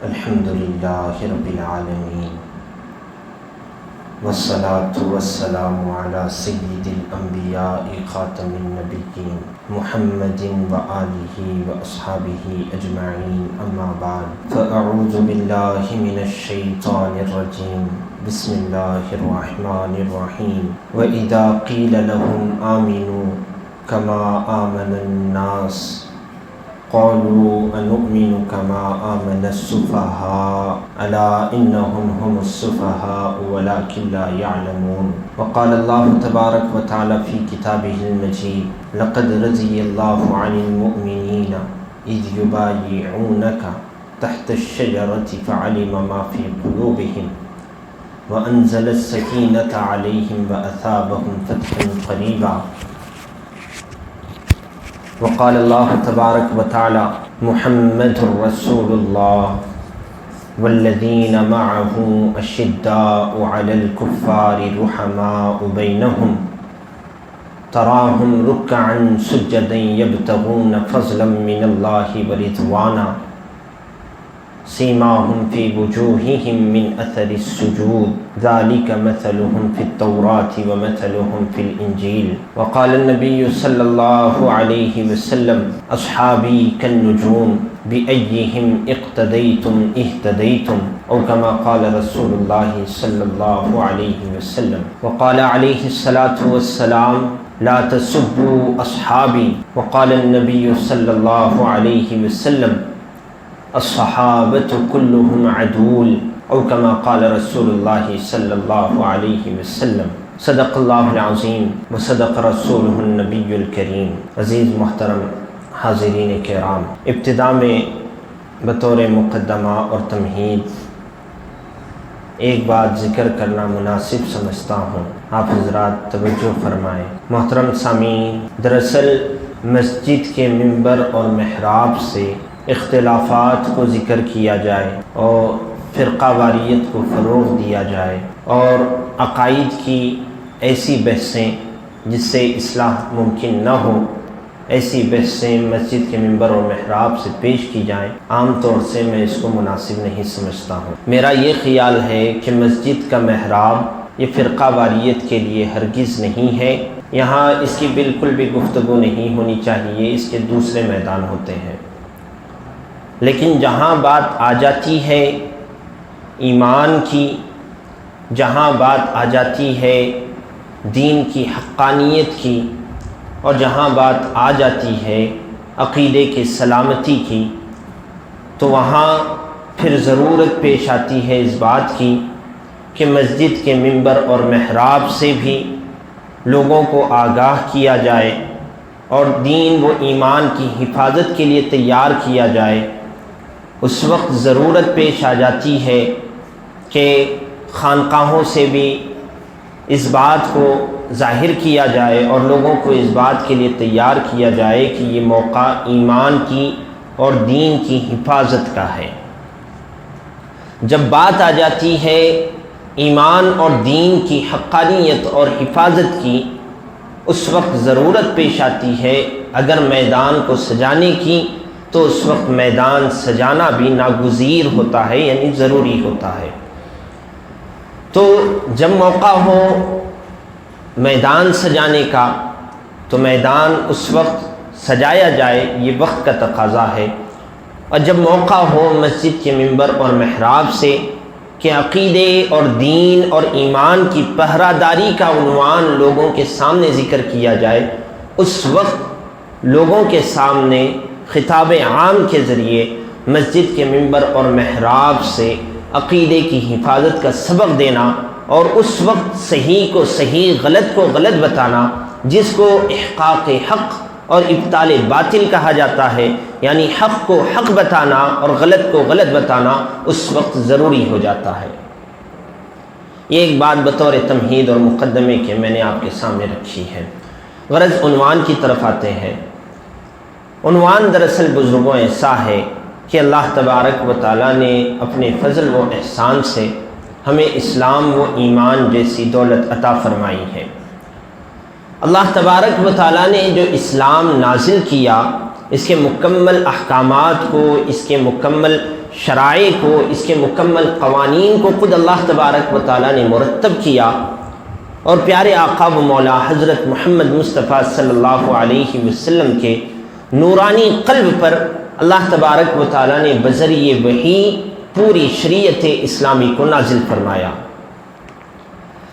الحمد للہ رب العالمین والصلاة والسلام علی سید الانبیاء خاتم النبیین محمد وآلہ واصحابہ اجمعین اما بعد فاعوذ باللہ من الشیطان الرجیم بسم اللہ الرحمن الرحیم وَإِذَا قِيلَ لَهُمْ آمِنُوا كَمَا آمَنَ النَّاسِ قالوا أنؤمن كما آمن السفهاء ألا إنهم هم السفهاء ولكن لا يعلمون وقال الله تبارك وتعالى في كتابه المجيد لقد رضي الله عن المؤمنين إذ يبايعونك تحت الشجرة فعلم ما في قلوبهم وأنزل السكينة عليهم وأثابهم فتحا قريبا وقال الله تبارك وتعالى محمد رسول الله والذين معه أشداء على الكفار رحماء بينهم تراهم ركعا سجدا يبتغون فضلا من الله ورضوانا سيماهم في وجوههم من أثر السجود ذلك مثلهم في التوراة ومثلهم في الإنجيل وقال النبي صلى الله عليه وسلم أصحابي كالنجوم بأيهم اقتديتم اهتديتم أو كما قال رسول الله صلى الله عليه وسلم وقال عليه الصلاة والسلام لا تسبوا أصحابي وقال النبي صلى الله عليه وسلم الصحابة كلهم عدول او كما قال رسول الله صلی اللہ علیہ وسلم صدق اللہ العظیم وصدق رسولہ النبی الکریم۔ عزیز محترم حاضرین کرام، ابتدا میں بطور مقدمہ اور تمہید ایک بات ذکر کرنا مناسب سمجھتا ہوں، آپ حضرات توجہ فرمائیں۔ محترم سامعین، دراصل مسجد کے ممبر اور محراب سے اختلافات کو ذکر کیا جائے اور فرقہ واریت کو فروغ دیا جائے اور عقائد کی ایسی بحثیں جس سے اصلاح ممکن نہ ہو، ایسی بحثیں مسجد کے ممبر اور محراب سے پیش کی جائیں، عام طور سے میں اس کو مناسب نہیں سمجھتا ہوں۔ میرا یہ خیال ہے کہ مسجد کا محراب یہ فرقہ واریت کے لیے ہرگز نہیں ہے، یہاں اس کی بالکل بھی گفتگو نہیں ہونی چاہیے، اس کے دوسرے میدان ہوتے ہیں۔ لیکن جہاں بات آ جاتی ہے ایمان کی، جہاں بات آ جاتی ہے دین کی حقانیت کی، اور جہاں بات آ جاتی ہے عقیدے کی سلامتی کی، تو وہاں پھر ضرورت پیش آتی ہے اس بات کی کہ مسجد کے ممبر اور محراب سے بھی لوگوں کو آگاہ کیا جائے اور دین و ایمان کی حفاظت کے لیے تیار کیا جائے۔ اس وقت ضرورت پیش آ جاتی ہے کہ خانقاہوں سے بھی اس بات کو ظاہر کیا جائے اور لوگوں کو اس بات کے لیے تیار کیا جائے کہ یہ موقع ایمان کی اور دین کی حفاظت کا ہے۔ جب بات آ جاتی ہے ایمان اور دین کی حقانیت اور حفاظت کی، اس وقت ضرورت پیش آتی ہے اگر میدان کو سجانے کی، تو اس وقت میدان سجانا بھی ناگزیر ہوتا ہے، یعنی ضروری ہوتا ہے۔ تو جب موقع ہو میدان سجانے کا تو میدان اس وقت سجایا جائے، یہ وقت کا تقاضا ہے۔ اور جب موقع ہو مسجد کے ممبر اور محراب سے کہ عقیدے اور دین اور ایمان کی پہرہ داری کا عنوان لوگوں کے سامنے ذکر کیا جائے، اس وقت لوگوں کے سامنے خطاب عام کے ذریعے مسجد کے ممبر اور محراب سے عقیدے کی حفاظت کا سبق دینا، اور اس وقت صحیح کو صحیح، غلط کو غلط بتانا، جس کو احقاق حق اور ابطال باطل کہا جاتا ہے، یعنی حق کو حق بتانا اور غلط کو غلط بتانا، اس وقت ضروری ہو جاتا ہے۔ یہ ایک بات بطور تمہید اور مقدمے کے میں نے آپ کے سامنے رکھی ہے۔ غرض عنوان کی طرف آتے ہیں۔ عنوان دراصل بزرگوں ایسا ہے کہ اللہ تبارک و تعالیٰ نے اپنے فضل و احسان سے ہمیں اسلام و ایمان جیسی دولت عطا فرمائی ہے۔ اللہ تبارک و تعالیٰ نے جو اسلام نازل کیا، اس کے مکمل احکامات کو، اس کے مکمل شرائع کو، اس کے مکمل قوانین کو خود اللہ تبارک و تعالیٰ نے مرتب کیا، اور پیارے آقا و مولا حضرت محمد مصطفیٰ صلی اللہ علیہ وسلم کے نورانی قلب پر اللہ تبارک و تعالیٰ نے بذریعہ وحی پوری شریعت اسلامی کو نازل فرمایا۔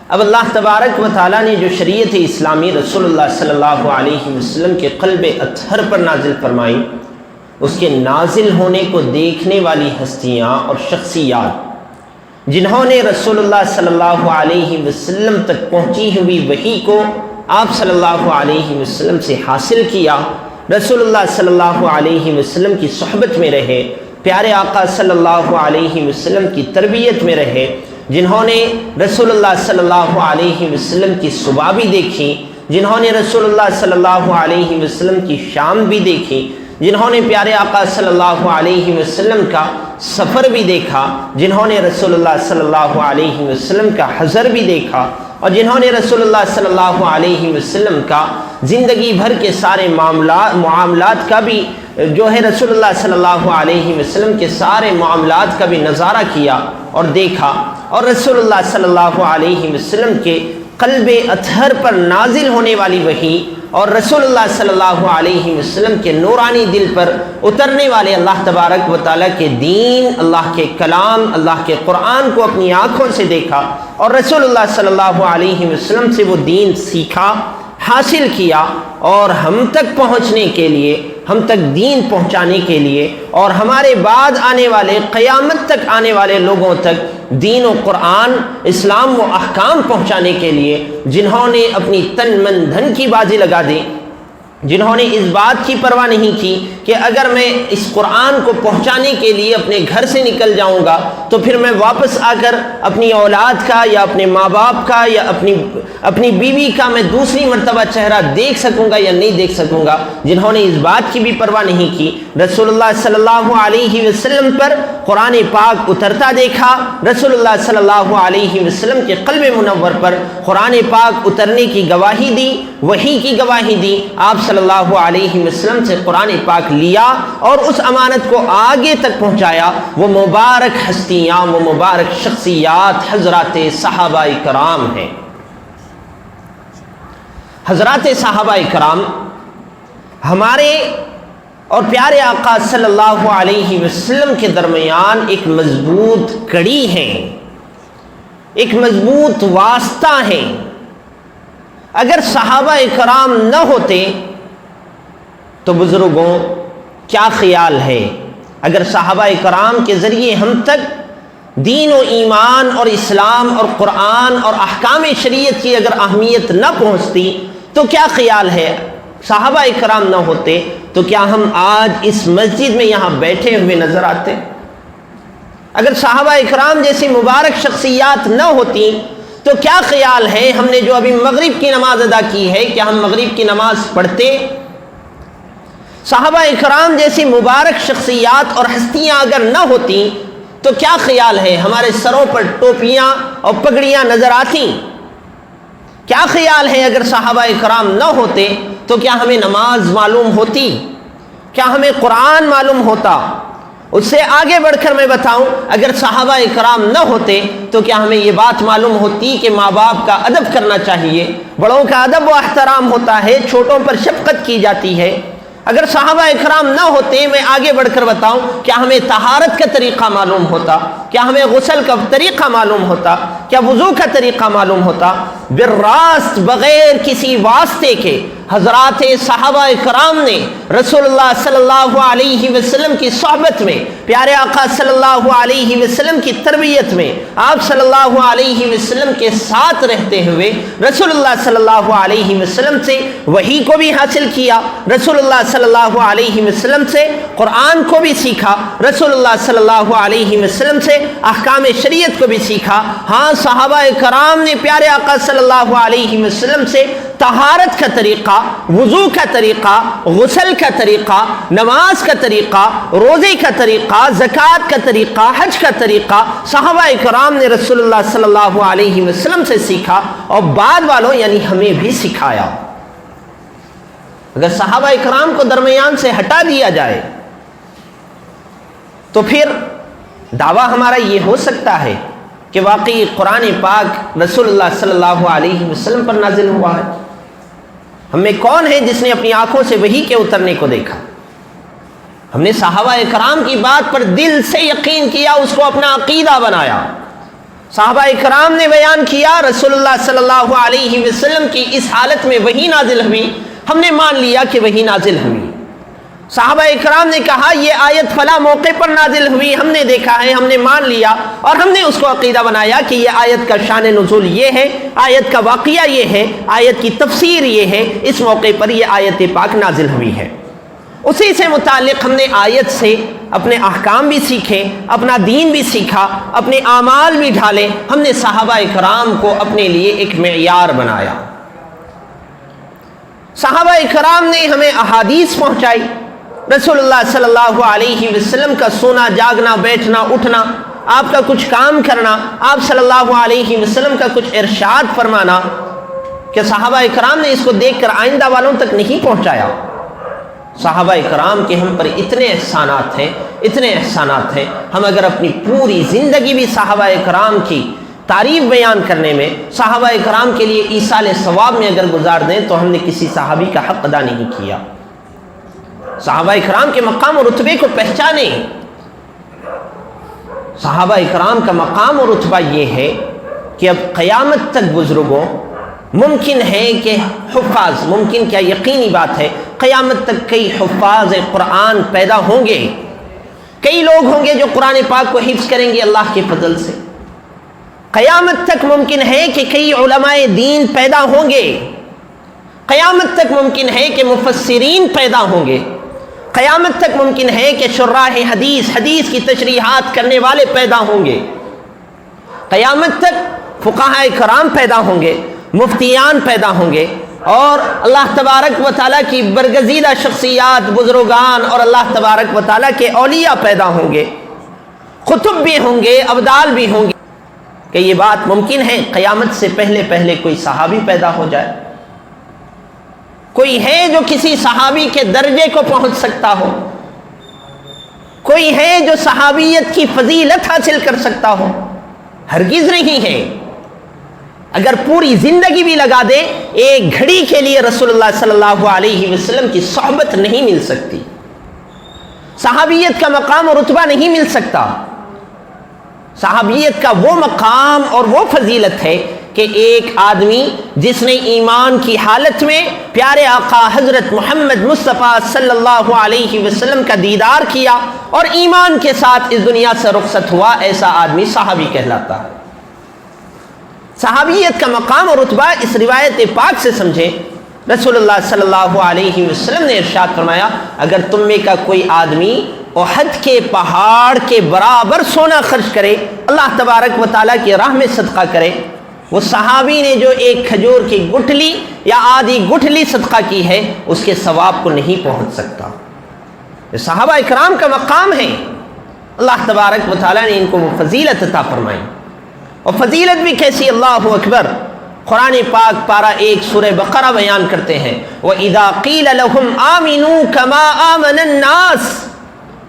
اب اللہ تبارک و تعالیٰ نے جو شریعت اسلامی رسول اللہ صلی اللہ علیہ وسلم کے قلب اطہر پر نازل فرمائی، اس کے نازل ہونے کو دیکھنے والی ہستیاں اور شخصیات جنہوں نے رسول اللہ صلی اللہ علیہ وسلم تک پہنچی ہوئی وحی کو آپ صلی اللہ علیہ وسلم سے حاصل کیا، رسول اللہ صلی اللہ علیہ وسلم کی صحبت میں رہے، پیارے آقا صلی اللہ علیہ وسلم کی تربیت میں رہے، جنہوں نے رسول اللہ صلی اللہ علیہ وسلم کی صبح بھی دیکھی، جنہوں نے رسول اللہ صلی اللہ علیہ وسلم کی شام بھی دیکھی، جنہوں نے پیارے آقا صلی اللہ علیہ وسلم کا سفر بھی دیکھا، جنہوں نے رسول اللہ صلی اللہ علیہ وسلم کا حضر بھی دیکھا، اور جنہوں نے رسول اللہ صلی اللہ علیہ وسلم کا زندگی بھر کے سارے معاملات کا بھی جو ہے رسول اللہ صلی اللہ علیہ وسلم کے سارے معاملات کا بھی نظارہ کیا اور دیکھا، اور رسول اللہ صلی اللہ علیہ وسلم کے قلب اطہر پر نازل ہونے والی وحی اور رسول اللہ صلی اللہ علیہ وسلم کے نورانی دل پر اترنے والے اللہ تبارک و تعالیٰ کے دین، اللہ کے کلام، اللہ کے قرآن کو اپنی آنکھوں سے دیکھا، اور رسول اللہ صلی اللہ علیہ وسلم سے وہ دین سیکھا، حاصل کیا، اور ہم تک پہنچنے کے لیے، ہم تک دین پہنچانے کے لیے، اور ہمارے بعد آنے والے قیامت تک آنے والے لوگوں تک دین و قرآن، اسلام و احکام پہنچانے کے لیے جنہوں نے اپنی تن من دھن کی بازی لگا دی، جنہوں نے اس بات کی پرواہ نہیں کی کہ اگر میں اس قرآن کو پہنچانے کے لیے اپنے گھر سے نکل جاؤں گا تو پھر میں واپس آ کر اپنی اولاد کا یا اپنے ماں باپ کا یا اپنی بیوی کا میں دوسری مرتبہ چہرہ دیکھ سکوں گا یا نہیں دیکھ سکوں گا، جنہوں نے اس بات کی بھی پرواہ نہیں کی، رسول اللہ صلی اللہ علیہ وسلم پر قرآن پاک اترتا دیکھا، رسول اللہ صلی اللہ علیہ وسلم کے قلب منور پر قرآن پاک اترنے کی گواہی دی، وحی کی گواہی دی، آپ صلی اللہ علیہ وسلم سے قرآن پاک لیا اور اس امانت کو آگے تک پہنچایا۔ وہ مبارک ہستیاں، وہ مبارک شخصیات حضرات صحابہ کرام ہیں۔ حضرات صحابہ کرام ہمارے اور پیارے آقا صلی اللہ علیہ وسلم کے درمیان ایک مضبوط کڑی ہیں، ایک مضبوط واسطہ ہیں۔ اگر صحابہ کرام نہ ہوتے تو بزرگوں کیا خیال ہے، اگر صحابہ کرام کے ذریعے ہم تک دین و ایمان اور اسلام اور قرآن اور احکام شریعت کی اگر اہمیت نہ پہنچتی تو کیا خیال ہے، صحابہ کرام نہ ہوتے تو کیا ہم آج اس مسجد میں یہاں بیٹھے ہوئے نظر آتے؟ اگر صحابہ کرام جیسی مبارک شخصیات نہ ہوتی تو کیا خیال ہے ہم نے جو ابھی مغرب کی نماز ادا کی ہے، کیا ہم مغرب کی نماز پڑھتے؟ صحابہ کرام جیسی مبارک شخصیات اور ہستیاں اگر نہ ہوتی تو کیا خیال ہے ہمارے سروں پر ٹوپیاں اور پگڑیاں نظر آتی؟ کیا خیال ہے اگر صحابہ کرام نہ ہوتے تو کیا ہمیں نماز معلوم ہوتی؟ کیا ہمیں قرآن معلوم ہوتا؟ اس سے آگے بڑھ کر میں بتاؤں، اگر صحابہ کرام نہ ہوتے تو کیا ہمیں یہ بات معلوم ہوتی کہ ماں باپ کا ادب کرنا چاہیے، بڑوں کا ادب و احترام ہوتا ہے، چھوٹوں پر شفقت کی جاتی ہے؟ اگر صحابہ کرام نہ ہوتے، میں آگے بڑھ کر بتاؤں، کیا ہمیں طہارت کا طریقہ معلوم ہوتا؟ کیا ہمیں غسل کا طریقہ معلوم ہوتا؟ کیا وضو کا طریقہ معلوم ہوتا؟ بالراست بغیر کسی واسطے کے حضرات صحابہ کرام نے رسول اللہ صلی اللہ علیہ وسلم کی صحبت میں، پیارے آقا صلی اللہ علیہ وسلم کی تربیت میں، آپ صلی اللہ علیہ وسلم کے ساتھ رہتے ہوئے رسول اللہ صلی اللہ علیہ وسلم سے وحی کو بھی حاصل کیا، رسول اللہ صلی اللہ علیہ وسلم سے قرآن کو بھی سیکھا، رسول اللہ صلی اللہ علیہ وسلم سے احکام شریعت کو بھی سیکھا۔ ہاں، صحابہ کرام نے پیارے آقا صلی اللہ علیہ وسلم سے طہارت کا طریقہ، وضو کا طریقہ، غسل کا طریقہ، نماز کا طریقہ، روزے کا طریقہ، زکوٰۃ کا طریقہ، حج کا طریقہ صحابہ کرام نے رسول اللہ صلی اللہ علیہ وسلم سے سیکھا اور بعد والوں یعنی ہمیں بھی سکھایا۔ اگر صحابہ کرام کو درمیان سے ہٹا دیا جائے تو پھر دعویٰ ہمارا یہ ہو سکتا ہے کہ واقعی قرآن پاک رسول اللہ صلی اللہ علیہ وسلم پر نازل ہوا ہے؟ ہم میں کون ہے جس نے اپنی آنکھوں سے وحی کے اترنے کو دیکھا؟ ہم نے صحابہ کرام کی بات پر دل سے یقین کیا، اس کو اپنا عقیدہ بنایا۔ صحابہ کرام نے بیان کیا رسول اللہ صلی اللہ علیہ وسلم کی اس حالت میں وحی نازل ہوئی، ہم نے مان لیا کہ وحی نازل ہوئی۔ صحابہ کرام نے کہا یہ آیت فلاں موقع پر نازل ہوئی، ہم نے دیکھا ہے، ہم نے مان لیا، اور ہم نے اس کو عقیدہ بنایا کہ یہ آیت کا شان نزول یہ ہے، آیت کا واقعہ یہ ہے، آیت کی تفسیر یہ ہے، اس موقع پر یہ آیت پاک نازل ہوئی ہے۔ اسی سے متعلق ہم نے آیت سے اپنے احکام بھی سیکھے، اپنا دین بھی سیکھا، اپنے اعمال بھی ڈھالے۔ ہم نے صحابہ کرام کو اپنے لیے ایک معیار بنایا۔ صحابہ کرام نے ہمیں احادیث پہنچائی، رسول اللہ صلی اللہ علیہ وسلم کا سونا جاگنا، بیٹھنا اٹھنا، آپ کا کچھ کام کرنا، آپ صلی اللہ علیہ وسلم کا کچھ ارشاد فرمانا، کہ صحابہ کرام نے اس کو دیکھ کر آئندہ والوں تک نہیں پہنچایا۔ صحابہ کرام کے ہم پر اتنے احسانات ہیں، اتنے احسانات ہیں، ہم اگر اپنی پوری زندگی بھی صحابہ کرام کی تعریف بیان کرنے میں، صحابہ کرام کے لیے ایصال ثواب میں اگر گزار دیں تو ہم نے کسی صحابی کا حق ادا نہیں کیا۔ صحابہ کرام کے مقام اور رتبے کو پہچانے۔ صحابہ کرام کا مقام اور رتبہ یہ ہے کہ اب قیامت تک بزرگوں ممکن ہے کہ حفاظ، ممکن کیا یقینی بات ہے، قیامت تک کئی حفاظ قرآن پیدا ہوں گے، کئی لوگ ہوں گے جو قرآن پاک کو حفظ کریں گے اللہ کے فضل سے۔ قیامت تک ممکن ہے کہ کئی علماء دین پیدا ہوں گے، قیامت تک ممکن ہے کہ مفسرین پیدا ہوں گے، قیامت تک ممکن ہے کہ شراح حدیث، حدیث کی تشریحات کرنے والے پیدا ہوں گے، قیامت تک فقہاء کرام پیدا ہوں گے، مفتیان پیدا ہوں گے، اور اللہ تبارک و تعالیٰ کی برگزیدہ شخصیات، بزرگان اور اللہ تبارک و تعالیٰ کے اولیاء پیدا ہوں گے، خطب بھی ہوں گے، ابدال بھی ہوں گے۔ کہ یہ بات ممکن ہے قیامت سے پہلے پہلے کوئی صحابی پیدا ہو جائے؟ کوئی ہے جو کسی صحابی کے درجے کو پہنچ سکتا ہو؟ کوئی ہے جو صحابیت کی فضیلت حاصل کر سکتا ہو؟ ہرگز نہیں ہے۔ اگر پوری زندگی بھی لگا دے، ایک گھڑی کے لیے رسول اللہ صلی اللہ علیہ وسلم کی صحبت نہیں مل سکتی، صحابیت کا مقام اور رتبہ نہیں مل سکتا۔ صحابیت کا وہ مقام اور وہ فضیلت ہے کہ ایک آدمی جس نے ایمان کی حالت میں پیارے آقا حضرت محمد مصطفیٰ صلی اللہ علیہ وسلم کا دیدار کیا اور ایمان کے ساتھ اس دنیا سے رخصت ہوا، ایسا آدمی صحابی کہلاتا ہے۔ صحابیت کا مقام اور رتبہ اس روایت پاک سے سمجھیں۔ رسول اللہ صلی اللہ علیہ وسلم نے ارشاد فرمایا، اگر تم میں کا کوئی آدمی احد کے پہاڑ کے برابر سونا خرچ کرے، اللہ تبارک و تعالیٰ کی راہ میں صدقہ کرے، وہ صحابی نے جو ایک کھجور کی گٹھلی یا آدھی گٹھلی صدقہ کی ہے، اس کے ثواب کو نہیں پہنچ سکتا۔ یہ صحابہ اکرام کا مقام ہے، اللہ تبارک و تعالیٰ نے ان کو وہ فضیلت عطا فرمائی۔ اور فضیلت بھی کیسی، اللہ اکبر! قرآن پاک پارہ 1 سورہ بقرہ بیان کرتے ہیں، وَإِذَا قِيلَ لَهُمْ آمِنُوا كَمَا آمَنَ النَّاسِ،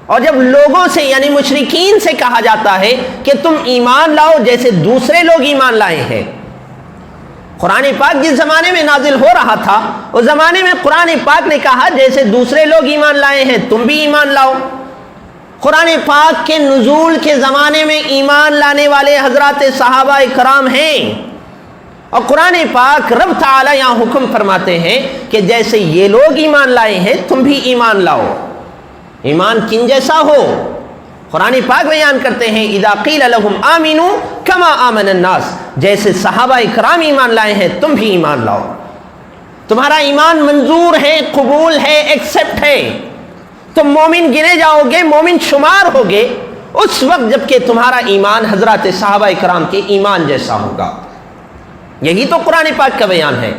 اور جب لوگوں سے یعنی مشرکین سے کہا جاتا ہے کہ تم ایمان لاؤ جیسے دوسرے لوگ ایمان لائے ہیں۔ قرآن پاک جس زمانے میں نازل ہو رہا تھا، اس زمانے میں قرآن پاک نے کہا جیسے دوسرے لوگ ایمان لائے ہیں تم بھی ایمان لاؤ۔ قرآن پاک کے نزول کے زمانے میں ایمان لانے والے حضرات صحابہ کرام ہیں، اور قرآن پاک رب تعالی یہاں حکم فرماتے ہیں کہ جیسے یہ لوگ ایمان لائے ہیں تم بھی ایمان لاؤ۔ ایمان کن جیسا ہو؟ قرآن پاک بیان کرتے ہیں، اذا قیل لہم آمنوا کما آمن الناس، جیسے صحابہ کرام ایمان لائے ہیں تم بھی ایمان لاؤ۔ تمہارا ایمان منظور ہے، قبول ہے، ایکسپٹ ہے، تم مومن گنے جاؤ گے، مومن شمار ہوگے اس وقت جب کہ تمہارا ایمان حضرات صحابہ کرام کے ایمان جیسا ہوگا۔ یہی تو قرآن پاک کا بیان ہے،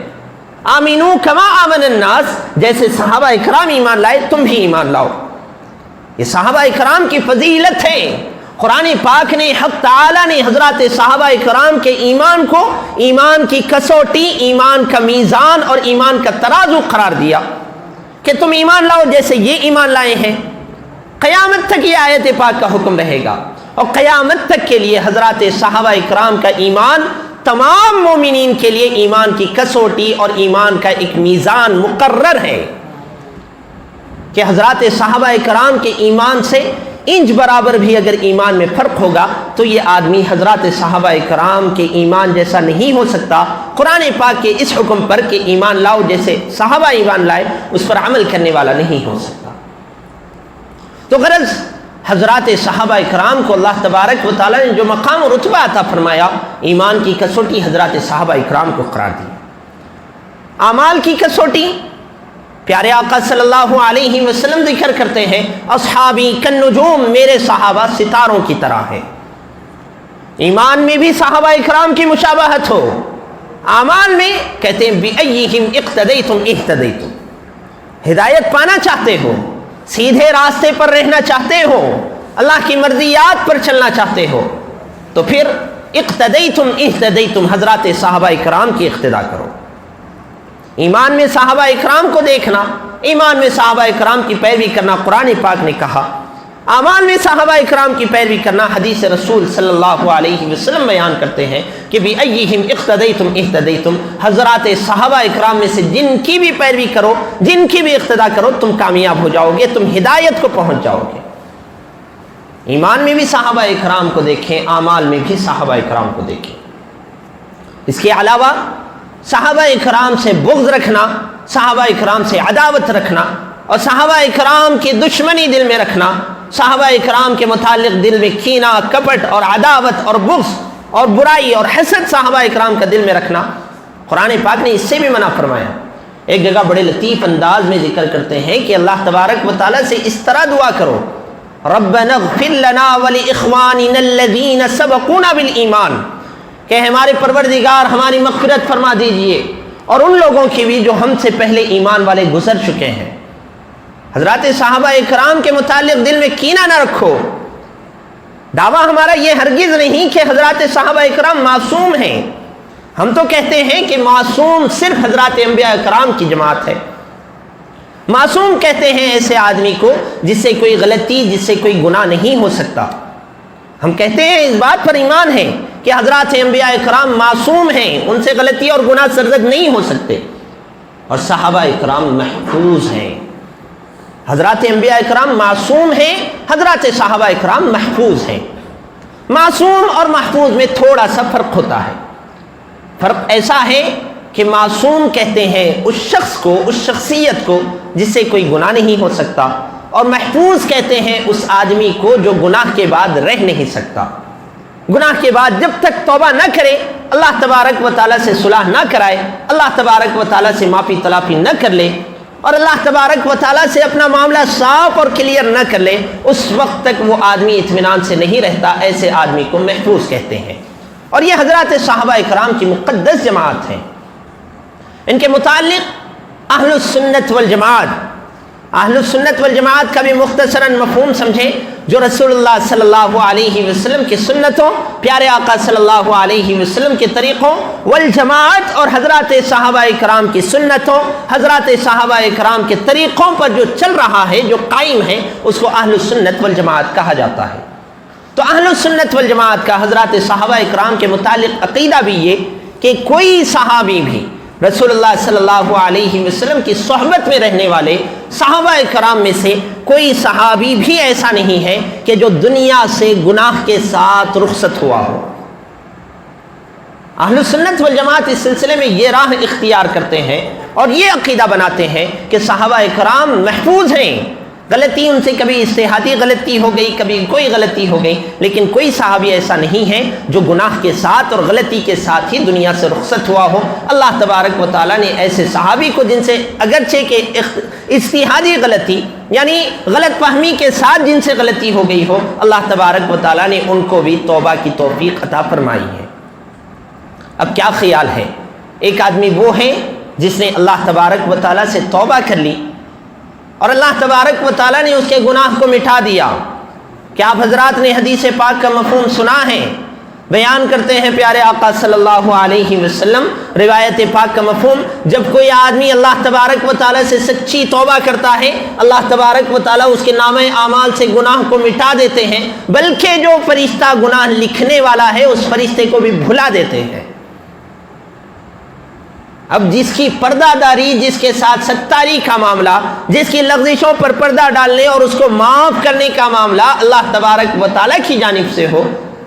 آمنوا کما آمن الناس، جیسے صحابہ کرام ایمان لائے تم بھی ایمان لاؤ۔ یہ صحابہ کرام کی فضیلت ہے۔ قرآن پاک نے، حق تعالی نے حضرات صحابہ کرام کے ایمان کو ایمان کی کسوٹی، ایمان کا میزان اور ایمان کا ترازو قرار دیا کہ تم ایمان لاؤ جیسے یہ ایمان لائے ہیں۔ قیامت تک یہ آیت پاک کا حکم رہے گا۔ اور قیامت تک کے لیے حضرات صحابہ اکرام کا ایمان تمام مومنین کے لیے ایمان کی کسوٹی اور ایمان کا ایک میزان مقرر ہے کہ حضرات صحابہ اکرام کے ایمان سے انچ برابر بھی اگر ایمان میں فرق ہوگا تو یہ آدمی حضرات صحابہ اکرام کے ایمان جیسا نہیں ہو سکتا. قرآن پاک کے اس حکم پر کہ ایمان لاؤ جیسے صحابہ ایمان لائے اس پر عمل کرنے والا نہیں ہو سکتا. تو غرض حضرات صحابہ اکرام کو اللہ تبارک و تعالیٰ نے جو مقام و رتبہ عطا فرمایا، ایمان کی کسوٹی حضرات صحابہ اکرام کو قرار دی. اعمال کی کسوٹی پیارے آقا صلی اللہ علیہ وسلم ذکر کرتے ہیں، اصحابی کالنجوم، میرے صحابہ ستاروں کی طرح ہیں. ایمان میں بھی صحابہ اکرام کی مشابہت ہو، اعمال میں کہتے ہیں بِأَيِّهِمْ اِقْتَدَيْتُمْ اِهْتَدَيْتُمْ، ہدایت پانا چاہتے ہو، سیدھے راستے پر رہنا چاہتے ہو، اللہ کی مرضیات پر چلنا چاہتے ہو تو پھر اقتدیتم اہتدیتم، حضرات صحابہ اکرام کی اقتدا کرو. ایمان میں صحابہ اکرام کو دیکھنا، ایمان میں صحابہ اکرام کی پیروی کرنا قرآن پاک نے کہا. اعمال میں صحابہ اکرام کی پیروی کرنا حدیث رسول صلی اللہ علیہ وسلم بیان کرتے ہیں کہ بِأَيِّهِمْ اِقْتَدَيْتُمْ اِهْتَدَيْتُمْ، حضرات صحابہ اکرام میں سے جن کی بھی پیروی کرو، جن کی بھی اقتدا کرو، تم کامیاب ہو جاؤ گے، تم ہدایت کو پہنچ جاؤ گے. ایمان میں بھی صحابہ اکرام کو دیکھیں، اعمال میں بھی صحابہ اکرام کو دیکھیں. اس کے علاوہ صحابہ اکرام سے بغض رکھنا، صحابہ اکرام سے عداوت رکھنا اور صحابہ اکرام کی دشمنی دل میں رکھنا، صحابہ اکرام کے متعلق دل میں کینہ، کپٹ اور عداوت اور بغض اور برائی اور حسد صحابہ اکرام کا دل میں رکھنا، قرآن پاک نے اس سے بھی منع فرمایا. ایک جگہ بڑے لطیف انداز میں ذکر کرتے ہیں کہ اللہ تبارک و تعالیٰ سے اس طرح دعا کرو، ربنا اغفر لنا ولاخواننا الذین سبقونا بالایمان، کہ ہمارے پروردگار ہماری مغفرت فرما دیجئے اور ان لوگوں کی بھی جو ہم سے پہلے ایمان والے گزر چکے ہیں. حضرات صحابہ اکرام کے متعلق دل میں کینہ نہ رکھو. دعویٰ ہمارا یہ ہرگز نہیں کہ حضرات صحابہ اکرام معصوم ہیں. ہم تو کہتے ہیں کہ معصوم صرف حضرات انبیاء اکرام کی جماعت ہے. معصوم کہتے ہیں ایسے آدمی کو جس سے کوئی غلطی، جس سے کوئی گناہ نہیں ہو سکتا. ہم کہتے ہیں اس بات پر ایمان ہے کہ حضرات انبیاء اکرام معصوم ہیں، ان سے غلطی اور گناہ سرزد نہیں ہو سکتے، اور صحابہ اکرام محفوظ ہیں. حضرات انبیاء اکرام معصوم ہیں، حضرات صحابہ اکرام محفوظ ہیں. معصوم اور محفوظ میں تھوڑا سا فرق ہوتا ہے. فرق ایسا ہے کہ معصوم کہتے ہیں اس شخص کو، اس شخصیت کو جس سے کوئی گناہ نہیں ہو سکتا، اور محفوظ کہتے ہیں اس آدمی کو جو گناہ کے بعد رہ نہیں سکتا. گناہ کے بعد جب تک توبہ نہ کرے، اللہ تبارک و تعالیٰ سے صلح نہ کرائے، اللہ تبارک و تعالیٰ سے معافی تلافی نہ کر لے اور اللہ تبارک و تعالیٰ سے اپنا معاملہ صاف اور کلیئر نہ کر لے، اس وقت تک وہ آدمی اطمینان سے نہیں رہتا. ایسے آدمی کو محفوظ کہتے ہیں. اور یہ حضرات صحابہ اکرام کی مقدس جماعت ہیں. ان کے متعلق اہل السنت والجماعت، اہل السنت والجماعت کا بھی مختصراً مفہوم سمجھیں، جو رسول اللہ صلی اللہ علیہ وسلم کی سنتوں، پیارے آقا صلی اللہ علیہ وسلم کے طریقوں، والجماعت اور حضرات صحابہ اکرام کی سنتوں، حضرات صحابہ اکرام کے طریقوں پر جو چل رہا ہے، جو قائم ہے، اس کو اہل السنت والجماعت کہا جاتا ہے. تو اہل السنت والجماعت کا حضرات صحابہ اکرام کے متعلق عقیدہ بھی یہ کہ کوئی صحابی بھی رسول اللہ صلی اللہ علیہ وسلم کی صحبت میں رہنے والے صحابہ اکرام میں سے کوئی صحابی بھی ایسا نہیں ہے کہ جو دنیا سے گناہ کے ساتھ رخصت ہوا ہو. اہل سنت والجماعت اس سلسلے میں یہ راہ اختیار کرتے ہیں اور یہ عقیدہ بناتے ہیں کہ صحابہ اکرام محفوظ ہیں. غلطی ان سے کبھی اجتہادی غلطی ہو گئی، کبھی کوئی غلطی ہو گئی، لیکن کوئی صحابی ایسا نہیں ہے جو گناہ کے ساتھ اور غلطی کے ساتھ ہی دنیا سے رخصت ہوا ہو. اللہ تبارک و تعالیٰ نے ایسے صحابی کو جن سے اگرچہ کہ اجتہادی غلطی یعنی غلط فہمی کے ساتھ جن سے غلطی ہو گئی ہو، اللہ تبارک و تعالیٰ نے ان کو بھی توبہ کی توفیق عطا فرمائی ہے. اب کیا خیال ہے، ایک آدمی وہ ہے جس نے اللہ تبارک و تعالیٰ سے توبہ کر لی اور اللہ تبارک و تعالیٰ نے اس کے گناہ کو مٹا دیا. کیا آپ حضرات نے حدیث پاک کا مفہوم سنا ہے؟ بیان کرتے ہیں پیارے آقا صلی اللہ علیہ وسلم روایت پاک کا مفہوم، جب کوئی آدمی اللہ تبارک و تعالیٰ سے سچی توبہ کرتا ہے، اللہ تبارک و تعالیٰ اس کے نامہ اعمال سے گناہ کو مٹا دیتے ہیں، بلکہ جو فرشتہ گناہ لکھنے والا ہے اس فرشتے کو بھی بھلا دیتے ہیں۔ اب جس کی پردہ داری، جس کے ساتھ ستاری کا معاملہ، جس کی لغزشوں پر پردہ ڈالنے اور اس کو معاف کرنے کا معاملہ اللہ تبارک و تعالیٰ کی جانب سے ہو،